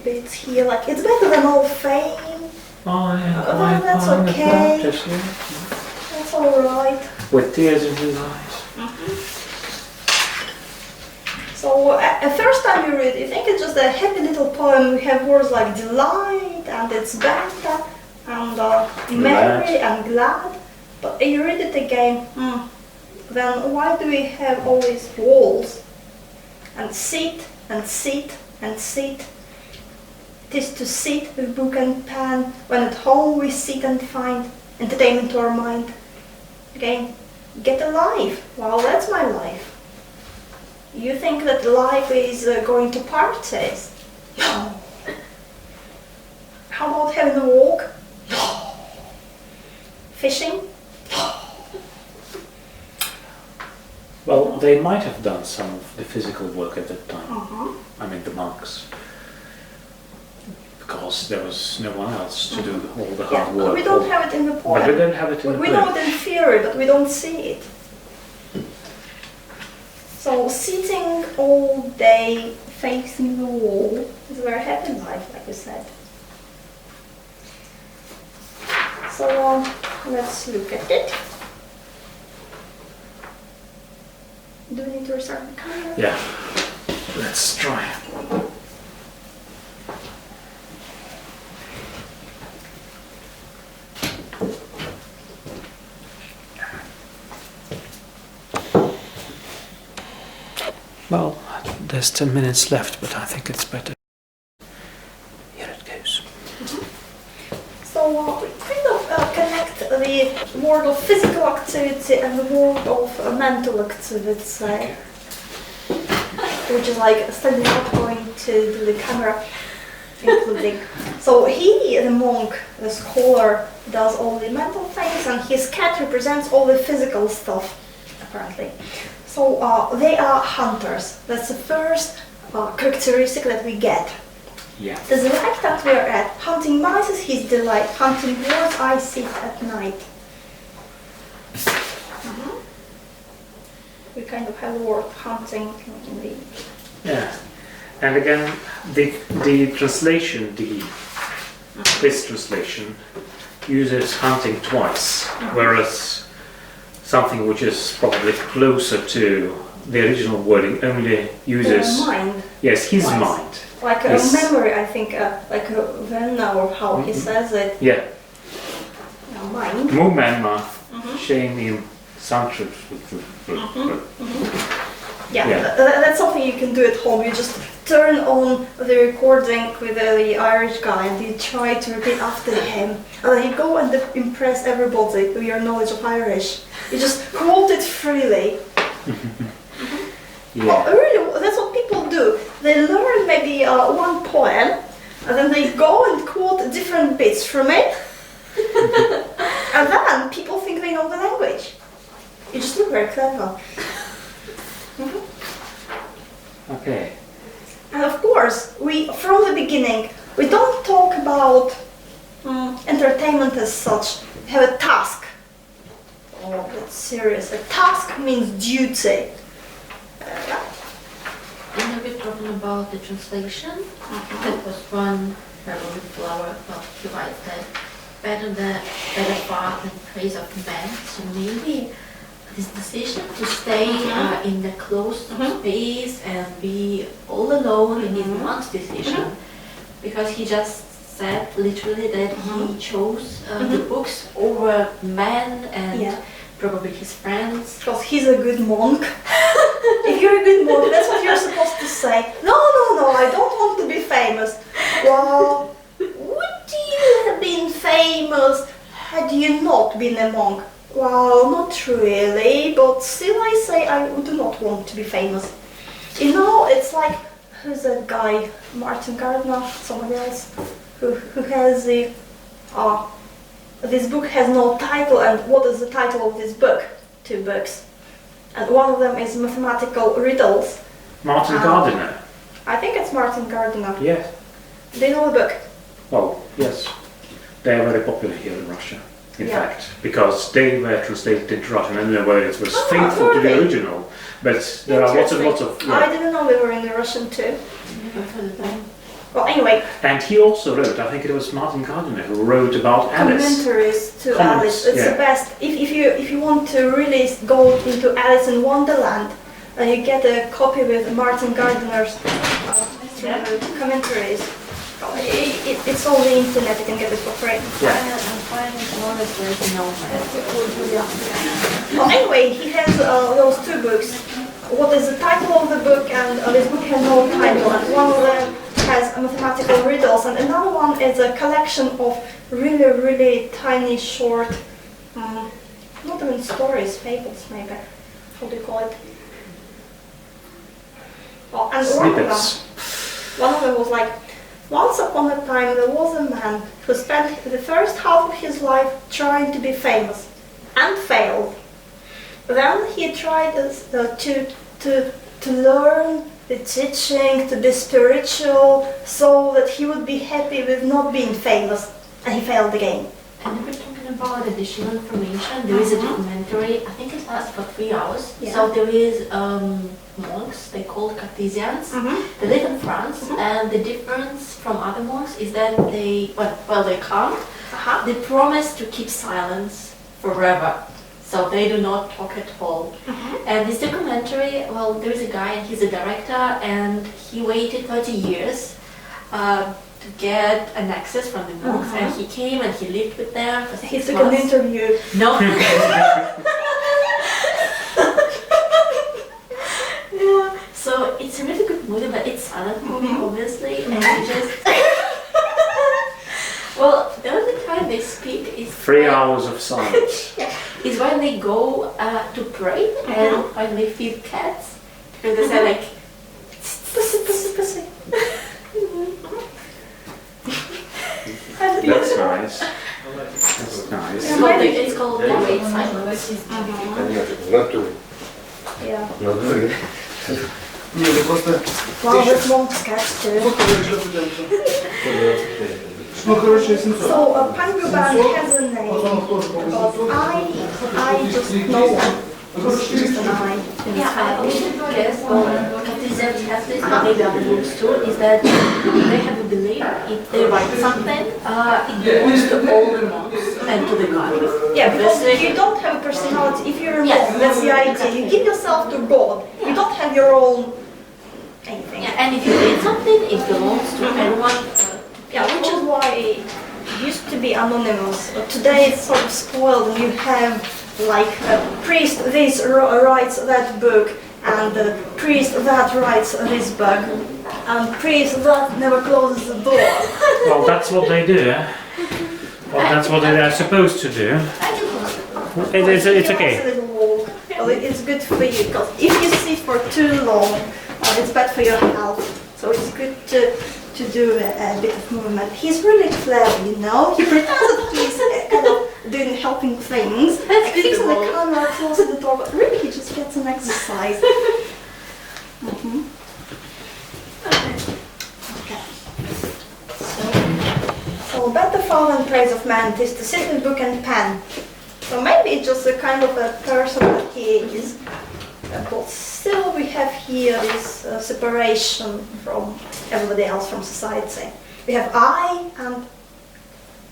bits here, like it's better than all fame. Oh, yeah. Oh, that's okay. Just, yeah. That's alright. With tears in his eyes. So at first time you read, you think it's just a happy little poem. We have words like delight and it's better and merry and glad. But you read it again, then why do we have all these walls? And sit and sit and sit. It is to sit with book and pen, when at home we sit and find entertainment to our mind. Again, get a life. Well, that's my life. You think that life is going to parties? No. How about having a walk? No. Fishing? Well, they might have done some of the physical work at that time. I mean, the monks. Because there was no one else to do all the Yeah, hard but work. we don't have it in the poem. But we don't have it in the We poem. know it in theory, but we don't see it. So sitting all day facing the wall is a very happy life, like we said. So let's look at it. Do we need to restart the camera? Yeah. Let's try. Well, there's 10 minutes left, but I think it's better. Here it goes. So we kind of connect the world of physical activity and the world of mental activity, which is like standing up, going to the camera, including. So he, the monk, the scholar, does all the mental things, and his cat represents all the physical stuff, apparently. So they are hunters. That's the first characteristic that we get. Yeah. The life that we are at, hunting mice is his delight, hunting birds I sit at night. We kind of have the word hunting in the... Yeah. And again, the translation, this translation, uses hunting twice, whereas something which is probably closer to the original wording only uses... mind. Yes, his Twice. mind. Like a Yes. memory, I think, like a venna, or how he says it. Yeah. Mind. Mumma, shame in Sanskrit. Yeah, Yeah. that's something you can do at home. You just turn on the recording with the Irish guy and you try to repeat after him. And then you go and impress everybody with your knowledge of Irish. You just quote it freely. Yeah. Really, that's what people do. They learn maybe one poem and then they go and quote different bits from it. And then people think they know the language. You just look very clever. Okay. And of course, from the beginning, we don't talk about entertainment as such. We have a task. Oh, that's serious. A task means duty. And we're talking about the translation. That was one Reverend Flower, well, he writes that better far than praise of man. So maybe this decision to stay in the closed space and be all alone in his monk's decision, because he just said literally that he chose the books over men and probably his friends. Because he's a good monk. If you're a good monk, that's what you're supposed to say. No, I don't want to be famous. Well, would you have been famous had you not been a monk? Well, not really, but still I say I do not want to be famous. You know, it's like, who's that guy, Martin Gardner, somebody else, who has the, this book has no title, and what is the title of this book? 2 books. And one of them is Mathematical Riddles. Martin Gardiner. I think it's Martin Gardner. Yes. Do you know the book? Oh, yes. They are very popular here in Russia. In Yeah. fact, because they were translated into Russian, and in a way it was faithful to the really? original, but there are lots of... I didn't know they were in the Russian too. Never heard of them. Well, anyway, And he also wrote, I think it was Martin Gardiner who wrote about Alice. commentaries to Comments, Alice. It's yeah. the best. If you want to really go into Alice in Wonderland, you get a copy with Martin Gardner's commentaries. It's on the internet. You can get it for free. I'm finding more of there's no man. Well, anyway, he has those 2 books. What is the title of the book? And this book has no title. And one of them has mathematical riddles, and another one is a collection of really tiny short, not even stories, fables maybe. How do you call it? Well, and Snippets. one of them was like, once upon a time there was a man who spent the first half of his life trying to be famous and failed. Then he tried to learn the teaching, to be spiritual, so that he would be happy with not being famous, and he failed again. And we're talking about additional information. There is a documentary, I think it lasts for 3 hours. Yeah. So there is monks, they called Cartesians. They live in France, and the difference from other monks is that they can't. They promise to keep silence forever. So they do not talk at all. And this documentary, well, there is a guy and he's a director, and he waited 30 years to get an access from the monks, and he came and he lived with them for 6 He took months. an interview. No. Yeah. So it's a really good obviously, and you just. Well, the only time they speak is 3 hours of silence. is when they go to pray and when they feed cats. Because they say like, pussy, pussy, pussy. That's nice. That's nice. Well, it's called delayed silence. Yeah. Nie, to proste. Wow, this one's cats too. No короче, jestem co? So Pangur Ban has a name, but I just know one. It's just an eye. Yeah, I also guess catechisms have this, but maybe other books too, is that they have a belief if they write something, it belongs to all the monks and to the God. Yeah, because you don't have a personality. If you're a monk, that's the idea. You give yourself to God. You don't have your own anything. Yeah, and if you read something, it belongs to everyone. Yeah, which is why it used to be anonymous. But today it's sort of spoiled, and you have like a priest this writes that book, and the priest that writes this book, and priest that never closes the door. Well, that's what they do. Well, that's what they are supposed to do. It's okay. Well, it's good for you, because if you sit for too long, it's bad for your health. So it's good to do a bit of movement. He's really clever, you know. He pretends that he's kind of doing helping things. Fixing the camera, closing the door, but really he just gets an exercise. Okay. So better father and praise of man is to sit with book and pen. So maybe it's just a kind of a person that he is. But still we have here this separation from everybody else, from society. We have I and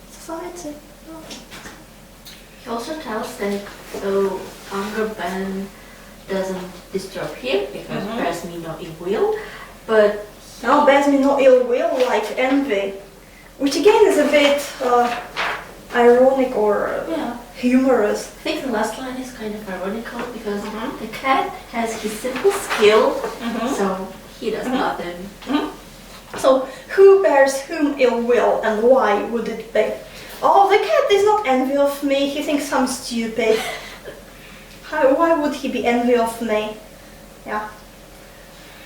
society. He also tells that so Pangur Ban doesn't disturb him because bears me no ill will, but now bears me no ill will like envy, which again is a bit ironic or humorous. I think the last line is kind of ironical because the cat has his simple skill, so he does nothing. So who bears whom ill will and why would it be? Oh, the cat is not envy of me, he thinks I'm stupid. Why would he be envy of me? Yeah.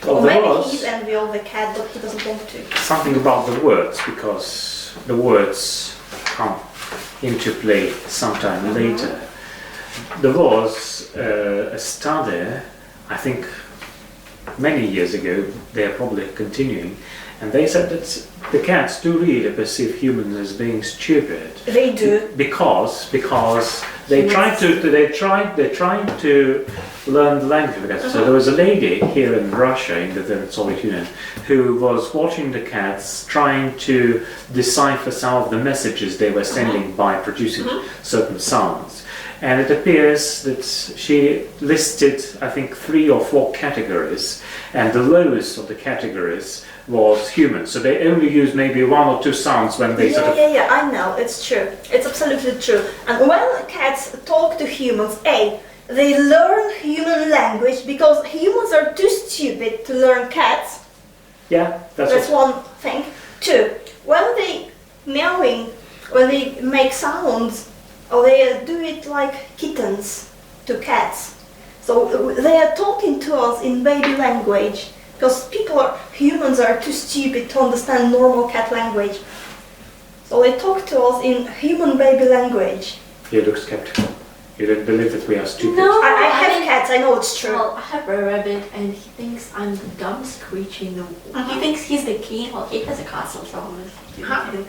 Well, Or there maybe was he's envy of the cat, but he doesn't want to. something about the words, because the words come into play sometime later. There was a study, I think many years ago, they are probably continuing, and they said that the cats do really perceive humans as being stupid. They do. Because they tried to learn the language. So there was a lady here in Russia, in the then Soviet Union, who was watching the cats trying to decipher some of the messages they were sending by producing certain sounds. And it appears that she listed, I think, 3 or 4 categories, and the lowest of the categories was human. So they only use maybe 1 or 2 sounds when they Yeah, I know, it's true. It's absolutely true. And when cats talk to humans, they learn human language because humans are too stupid to learn cats. Yeah, That's one thing. 2, when they meowing, when they make sounds, or they do it like kittens to cats. So they are talking to us in baby language. Because humans are too stupid to understand normal cat language. So they talk to us in human baby language. You look skeptical. You don't believe that we are stupid. No, I have cats, I know it's true. Well, I have a rabbit and he thinks I'm the dumbest creature in the world. He thinks he's the king. Well, he has a castle, so I'm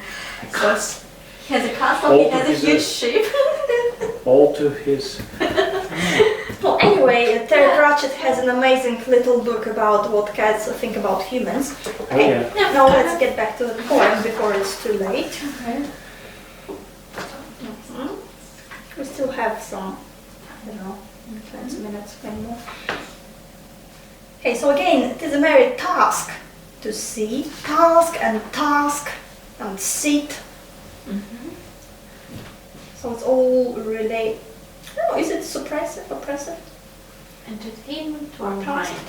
he has a castle, he has a huge ship. All to his... Well, anyway, Terry Pratchett has an amazing little book about what cats think about humans. Okay, now let's get back to the poem before it's too late. Okay. We still have some, I don't know, 20 minutes, maybe more. Okay, so again, it is a very task to see. Task and sit. So it's all really, I don't know, is it suppressive, oppressive? Entertainment to our Task. mind.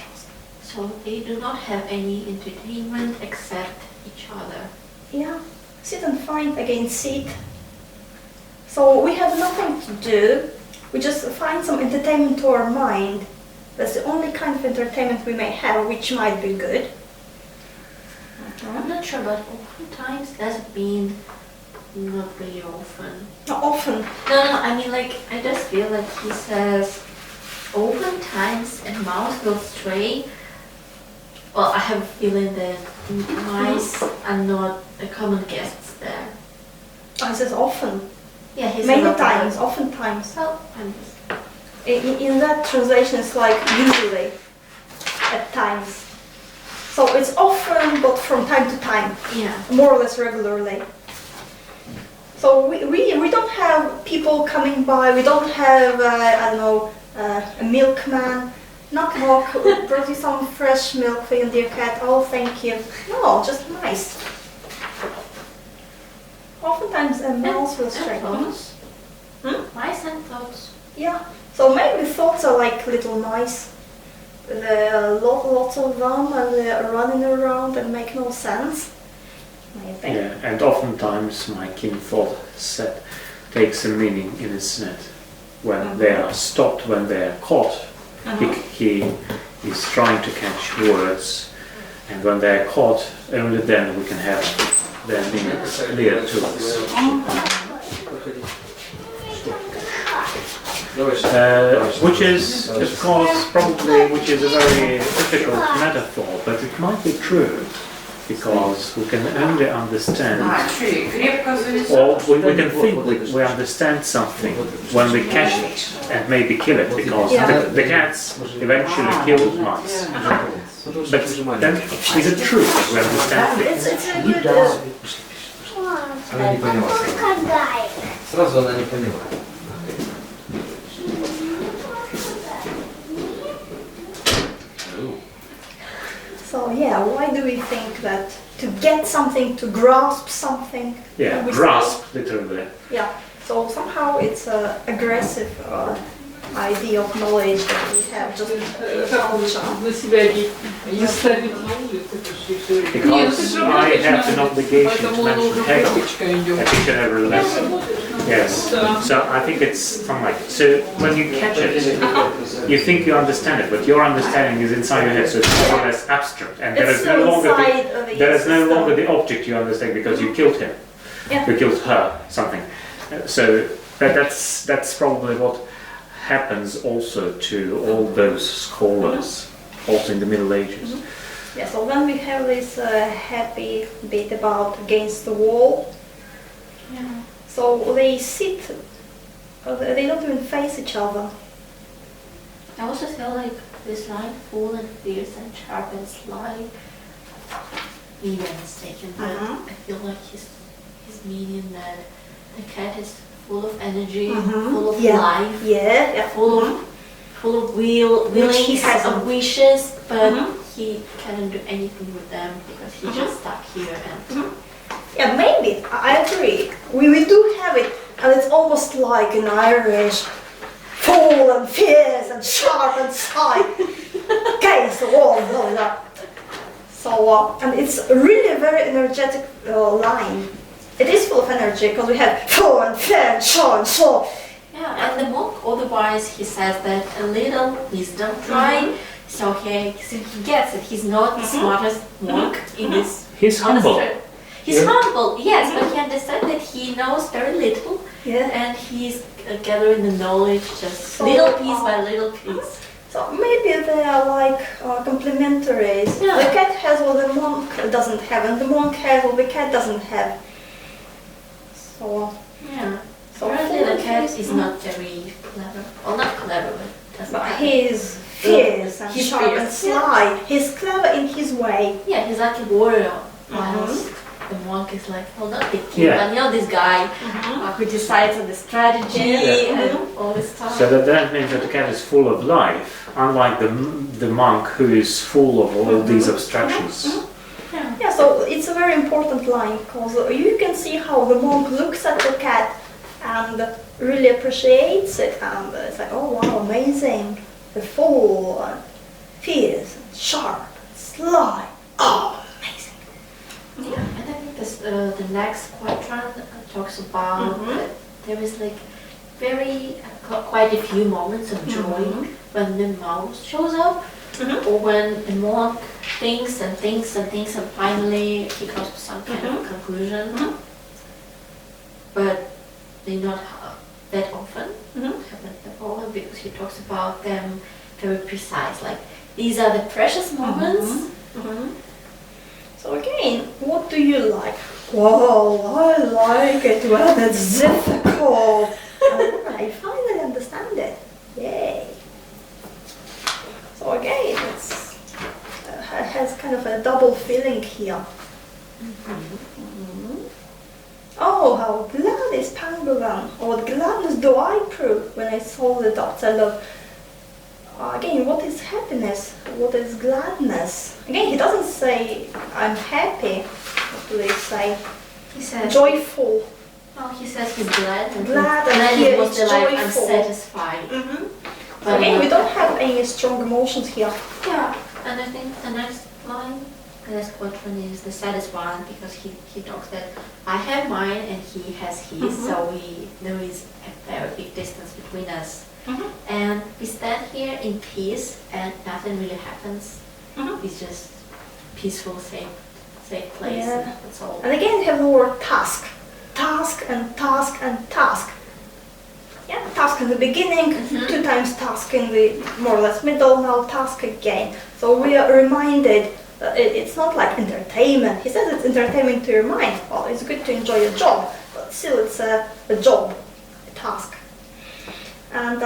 So they do not have any entertainment except each other. Yeah, sit and fight against sit. So we have nothing to do. We just find some entertainment to our mind. That's the only kind of entertainment we may have, which might be good. I'm not sure, but oftentimes does it mean not really often? Not often. No, I mean like I just feel like he says oftentimes a mouse will stray. Well, I have a feeling that mice are not the common guests there. Oh, it says often. Yeah, he says Many often. times, oftentimes. So I'm just In that translation, it's like usually, at times. So it's often, but from time to time, yeah. more or less regularly. So we don't have people coming by. We don't have I don't know a milkman. Knock knock, brought you some fresh milk for you, dear cat. Oh, thank you. No, just nice. Oftentimes a mouse will stray. Thoughts. Hmm? Mice and thoughts. Yeah. So maybe thoughts are like little mice. There are lots of them and they're running around and make no sense. Maybe. Yeah, and oftentimes my king thought set takes a meaning in its net. When they are stopped, when they are caught, he is trying to catch words, and when they are caught, only then we can have their meaning clear to us. Which is, of course, probably which is a very difficult metaphor, but it might be true, because we can only understand, or we can think we understand something when we catch it and maybe kill it, because the cats eventually killed mice. But then, is it true that we understand things? It's a good... Она не поняла. Сразу она не поняла. So yeah, why do we think that to get something, to grasp something? Yeah, we grasp, literally. Yeah, so somehow it's an aggressive idea of knowledge that we have just culture. На себя не ставить на улице, Because I have an obligation to mention text at each and every lesson. Yes. So I think it's something like, so when you catch it, you think you understand it, but your understanding is inside your head, so it's more or less abstract, and there It's is no still longer inside of the there is no system. longer the object you understand because you killed him, Yeah. you killed her, something. So that's probably what happens also to all those scholars, also in the Middle Ages. Yeah, so when we have this happy bit about against the wall, so they sit, they don't even face each other. I also feel like this line, full and fierce and sharp and sly, maybe I'm mistaken, but I feel like he's meaning that the cat is full of energy, full of life, full of willings and wishes, but he cannot do anything with them because he's just stuck here and Yeah, maybe, I agree. We do have it, and it's almost like an Irish, full and fierce and sharp and sly. Against the wall, blah, blah. So, and it's really a very energetic line. It is full of energy because we have full and fair and sure and sure. yeah, and the monk otherwise he says that a little wisdom try, so he gets it. He's not the smartest monk in this. He's humble. monastery. He's humble, yes, but he understands that he knows very little, and he's gathering the knowledge just So, little piece by little piece. So maybe they are like complementaries. Yeah. The cat has what the monk doesn't have, and the monk has what the cat doesn't have. So, Yeah. So Apparently the cat he's- is not very clever. Well, not clever, but doesn't but have- he is fierce and He's sharp and fierce. sly. He's clever in his way. Yeah, he's like a warrior. Whilst the monk is like, well, not the king, Yeah. but you know this guy who decides on the strategy and all this stuff. So that means that the cat is full of life, unlike the monk who is full of all these abstractions. Yeah, so it's a very important line because you can see how the monk looks at the cat and really appreciates it, and it's like, oh wow, amazing, the full, fierce, sharp, sly. Oh, amazing. Yeah, and I think this, the next quadrant talks about that there is like quite a few moments of joy when the mouse shows up, or when the monk thinks and thinks and thinks and finally he comes to some kind of a conclusion. But they not that often happen at the poem, because he talks about them very precise, like these are the precious moments. So again, what do you like? Well, I like it when it's difficult. I finally understand it. Yay! So again, it's has kind of a double feeling here. Oh, how glad is Pangur Ban! What gladness do I prove when I saw the dots I love? Again, what is happiness? What is gladness? Again, he doesn't say I'm happy. What do they say? He says Joyful. no, he says he's glad, and Glad, then and it here was it's the like I'm joyful. satisfied. So again, we don't have any strong emotions here. Yeah, and I think the next line, the next quadrant is the saddest one, because he talks that I have mine and he has his, so there is a very big distance between us. And we stand here in peace and nothing really happens. It's just peaceful, safe place. Yeah. And that's all. And again, we have the word task. Task and task and task. Yeah, task in the beginning, 2 times task in the more or less middle, now task again. So we are reminded that it's not like entertainment. He says it's entertainment to your mind. Well, it's good to enjoy a job, but still it's a job, a task. And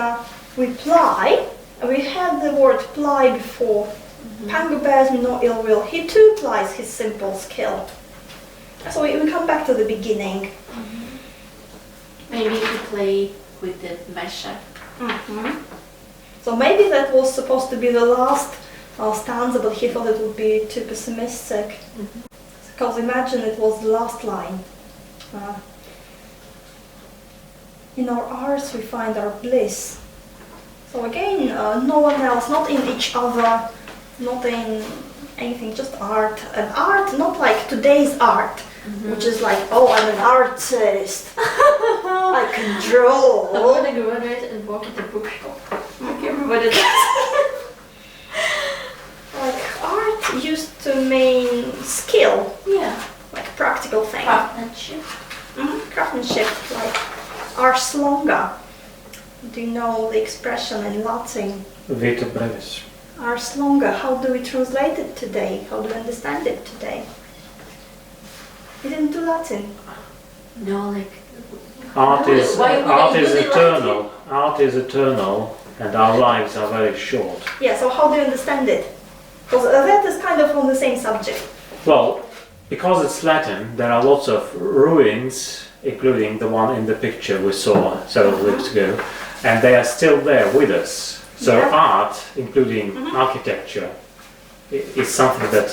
we ply. We had the word ply before. Pangur bears me no ill will. He too plies his simple skill. So we come back to the beginning. Maybe he played with the measure. So maybe that was supposed to be the last stanza, but he thought it would be too pessimistic. Because imagine it was the last line. In our arts we find our bliss. So again, no one else, not in each other, not in anything, just art. And art, not like today's art, which is like, oh, I'm an artist. I can draw. I'm gonna go ahead and walk at the bookshop. Like everybody does. Like art used to mean skill, Yeah. like practical thing. Craftsmanship. Craftsmanship, like ars longa. Do you know the expression in Latin? Vita brevis. Ars longa, how do we translate it today? How do we understand it today? You didn't do Latin? No, like Art is Why would art I is use it like eternal. Art is eternal, and our lives are very short. Yeah, so how do you understand it? Because that is kind of on the same subject. Well, because it's Latin, there are lots of ruins, including the one in the picture we saw several weeks ago, and they are still there with us. So Yeah. art, including architecture, is something that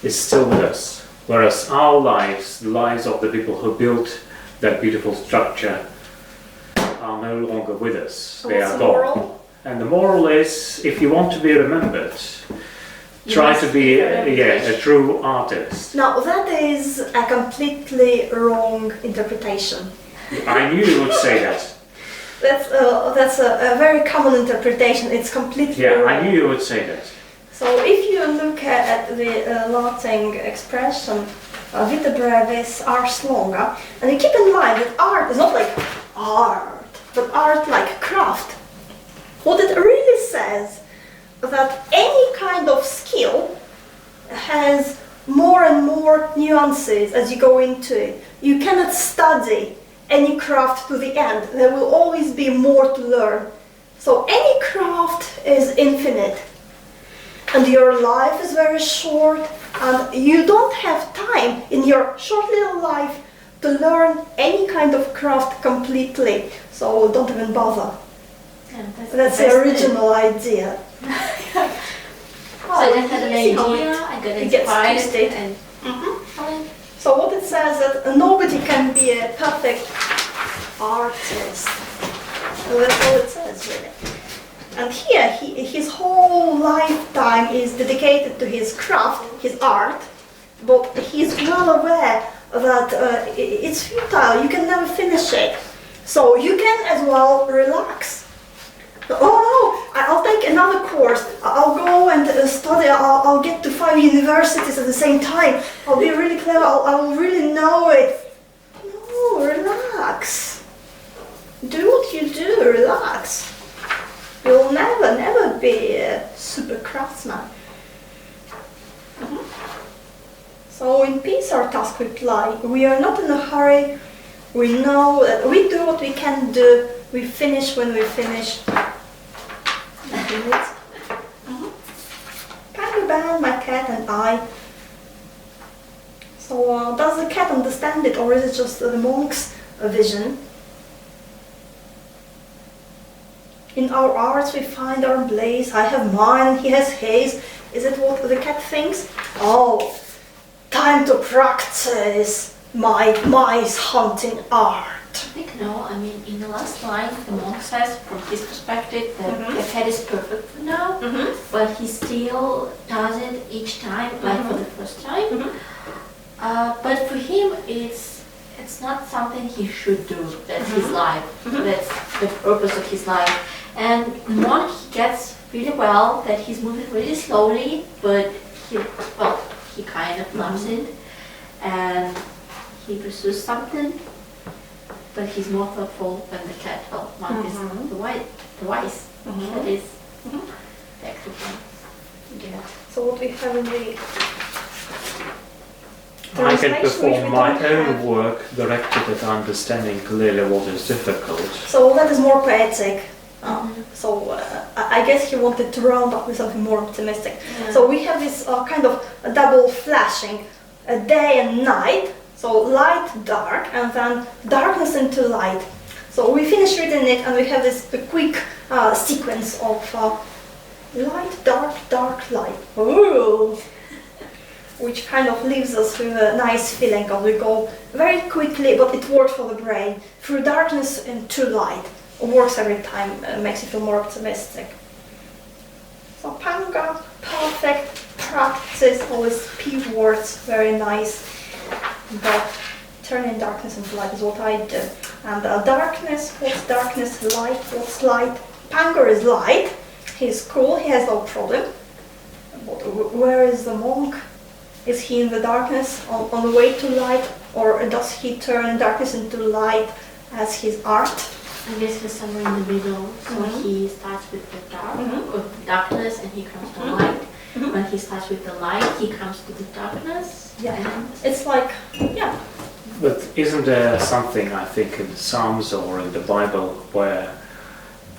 is still with us. Whereas our lives, the lives of the people who built that beautiful structure, are no longer with us. So They what's are the gone. moral? And the moral is, if you want to be remembered, try must to be be a true artist. Now that is a completely wrong interpretation. I knew you would say that. That's a very common interpretation. It's completely Yeah, wrong. I knew you would say that. So if you look at the Latin expression vita brevis, ars longa, and you keep in mind that art is not like art, but art like craft. What it really says that any kind of skill has more and more nuances as you go into it. You cannot study any craft to the end. There will always be more to learn. So any craft is infinite. And your life is very short, and you don't have time in your short little life to learn any kind of craft completely. So don't even bother. yeah, That's the original idea. So I just had an See how idea, I got it gets inspired, twisted. and So what it says that nobody can be a perfect artist. So that's all it says, really. And here, his whole lifetime is dedicated to his craft, his art, but he's well aware that it's futile, you can never finish it. So you can as well relax. Oh no, I'll take another course, I'll go and study, I'll get to 5 universities at the same time, I'll be really clever, I'll really know it. No, relax. Do what you do, relax. You'll never be a super craftsman. So in peace our task would lie. We are not in a hurry. We know that we do what we can do. We finish when we finish. Pangur Ban, my cat and I. So does the cat understand it, or is it just the monk's vision? In our arts we find our place. I have mine, he has his. Is it what the cat thinks? Oh, time to practice my mice hunting art. I think no, I mean in the last line the monk says from his perspective that the cat is perfect for now, but he still does it each time, like for the first time. But for him it's not something he should do, that's his life, that's the purpose of his life. And the monk, he gets really well that he's moving really slowly, but he kind of loves it, and he pursues something, but he's more thoughtful than the cat. Well, monk is the wise. That is the actual one. Yeah. So what we have in the I can perform my own work directed at understanding clearly what is difficult. So that is more poetic. So I guess he wanted to round up with something more optimistic. Yeah. So we have this kind of a double flashing, day and night. So light, dark, and then darkness into light. So we finish reading it, and we have this quick sequence of light, dark, dark, light. Ooh. Which kind of leaves us with a nice feeling of we go very quickly, but it works for the brain. Through darkness into light. It works every time, makes you feel more optimistic. So Pangur, perfect, practice, always P words, very nice. But turning darkness into light is what I do. And darkness, what's darkness? Light, what's light? Pangur is light, he's cool, he has no problem. But where is the monk? Is he in the darkness, on the way to light, or does he turn darkness into light as his art? I guess he's somewhere in the middle, so he starts with the darkness and he comes to light. When he starts with the light, he comes to the darkness. Yeah, it's like, yeah. But isn't there something, I think, in the Psalms or in the Bible where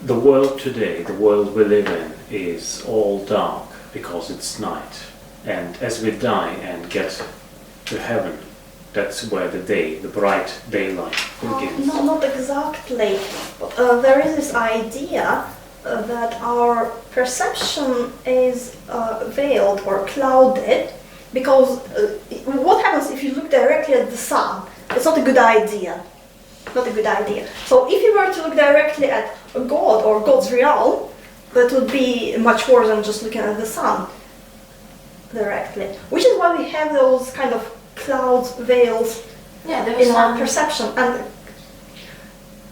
the world today, the world we live in, is all dark because it's night. And as we die and get to heaven, that's where the bright daylight begins. No, not exactly. But there is this idea that our perception is veiled or clouded, because what happens if you look directly at the sun? It's not a good idea. Not a good idea. So if you were to look directly at God or God's realm, that would be much worse than just looking at the sun directly. Which is why we have those kind of clouds, veils in our perception. And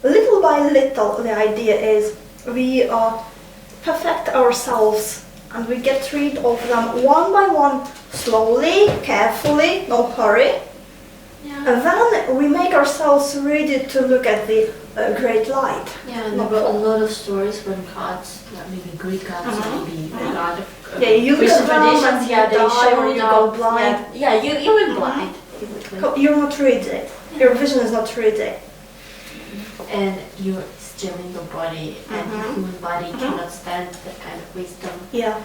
little by little, the idea is we perfect ourselves and we get rid of them one by one, slowly, carefully, no hurry. Yeah. And then we make ourselves ready to look at the great light. Yeah, and there were a lot of stories when gods, maybe Greek gods, maybe the god of you Christian look at them traditions, and you die or you go blind. Yeah, you went blind. You're not ready. Your vision is not ready. And you're still in your body, and the human body cannot stand that kind of wisdom. Yeah.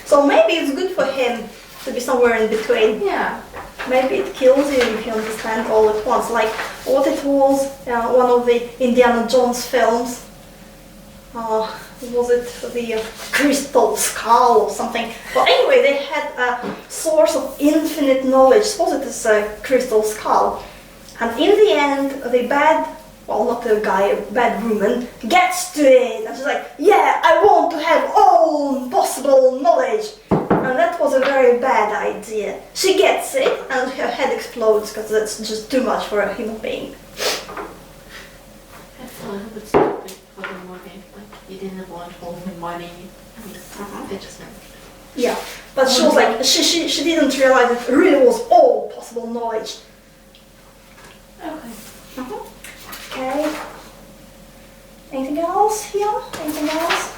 So maybe it's good for him to be somewhere in between. Yeah. Maybe it kills you if you understand all at once. Like what it was, one of the Indiana Jones films. Was it the crystal skull or something? Well, anyway, they had a source of infinite knowledge. Suppose it is a crystal skull. And in the end, the bad, well, not the guy, bad woman, gets to it. And she's like, yeah, idea. She gets it and her head explodes because that's just too much for a human being. I thought it was stupid for the movie. Like, you didn't want all the money. I mean, they just Yeah, but she was like, she didn't realize it really was all possible knowledge. Okay. Okay. Anything else here? Anything else?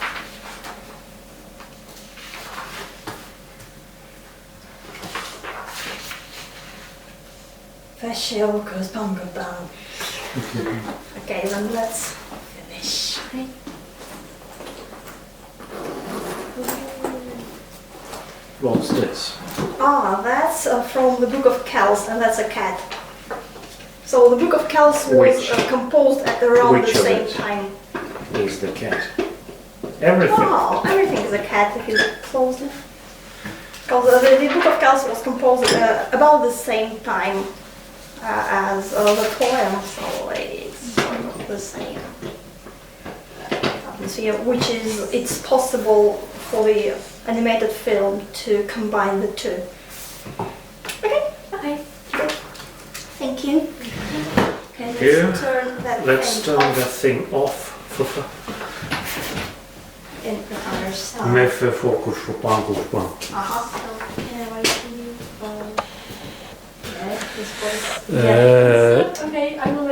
Shakeyburns Pangur Ban. Okay, then let's finish. What's this? Ah, that's from the Book of Kells, and that's a cat. So the Book of Kells was composed at around Which the of same it? time. Is the cat? Everything. Wow, everything is a cat if you look closely. Because the Book of Kells was composed about the same time as the poem, so it's sort of the same. So, yeah, which is, it's possible for the animated film to combine the two. Okay. Okay. Thank you. Okay, Here. let's turn that Let's thing turn off the thing off. in the other side. Me för fokus på Pangur Ban. Uh-huh. So, can I write to you? Yeah, this was... Okay, I will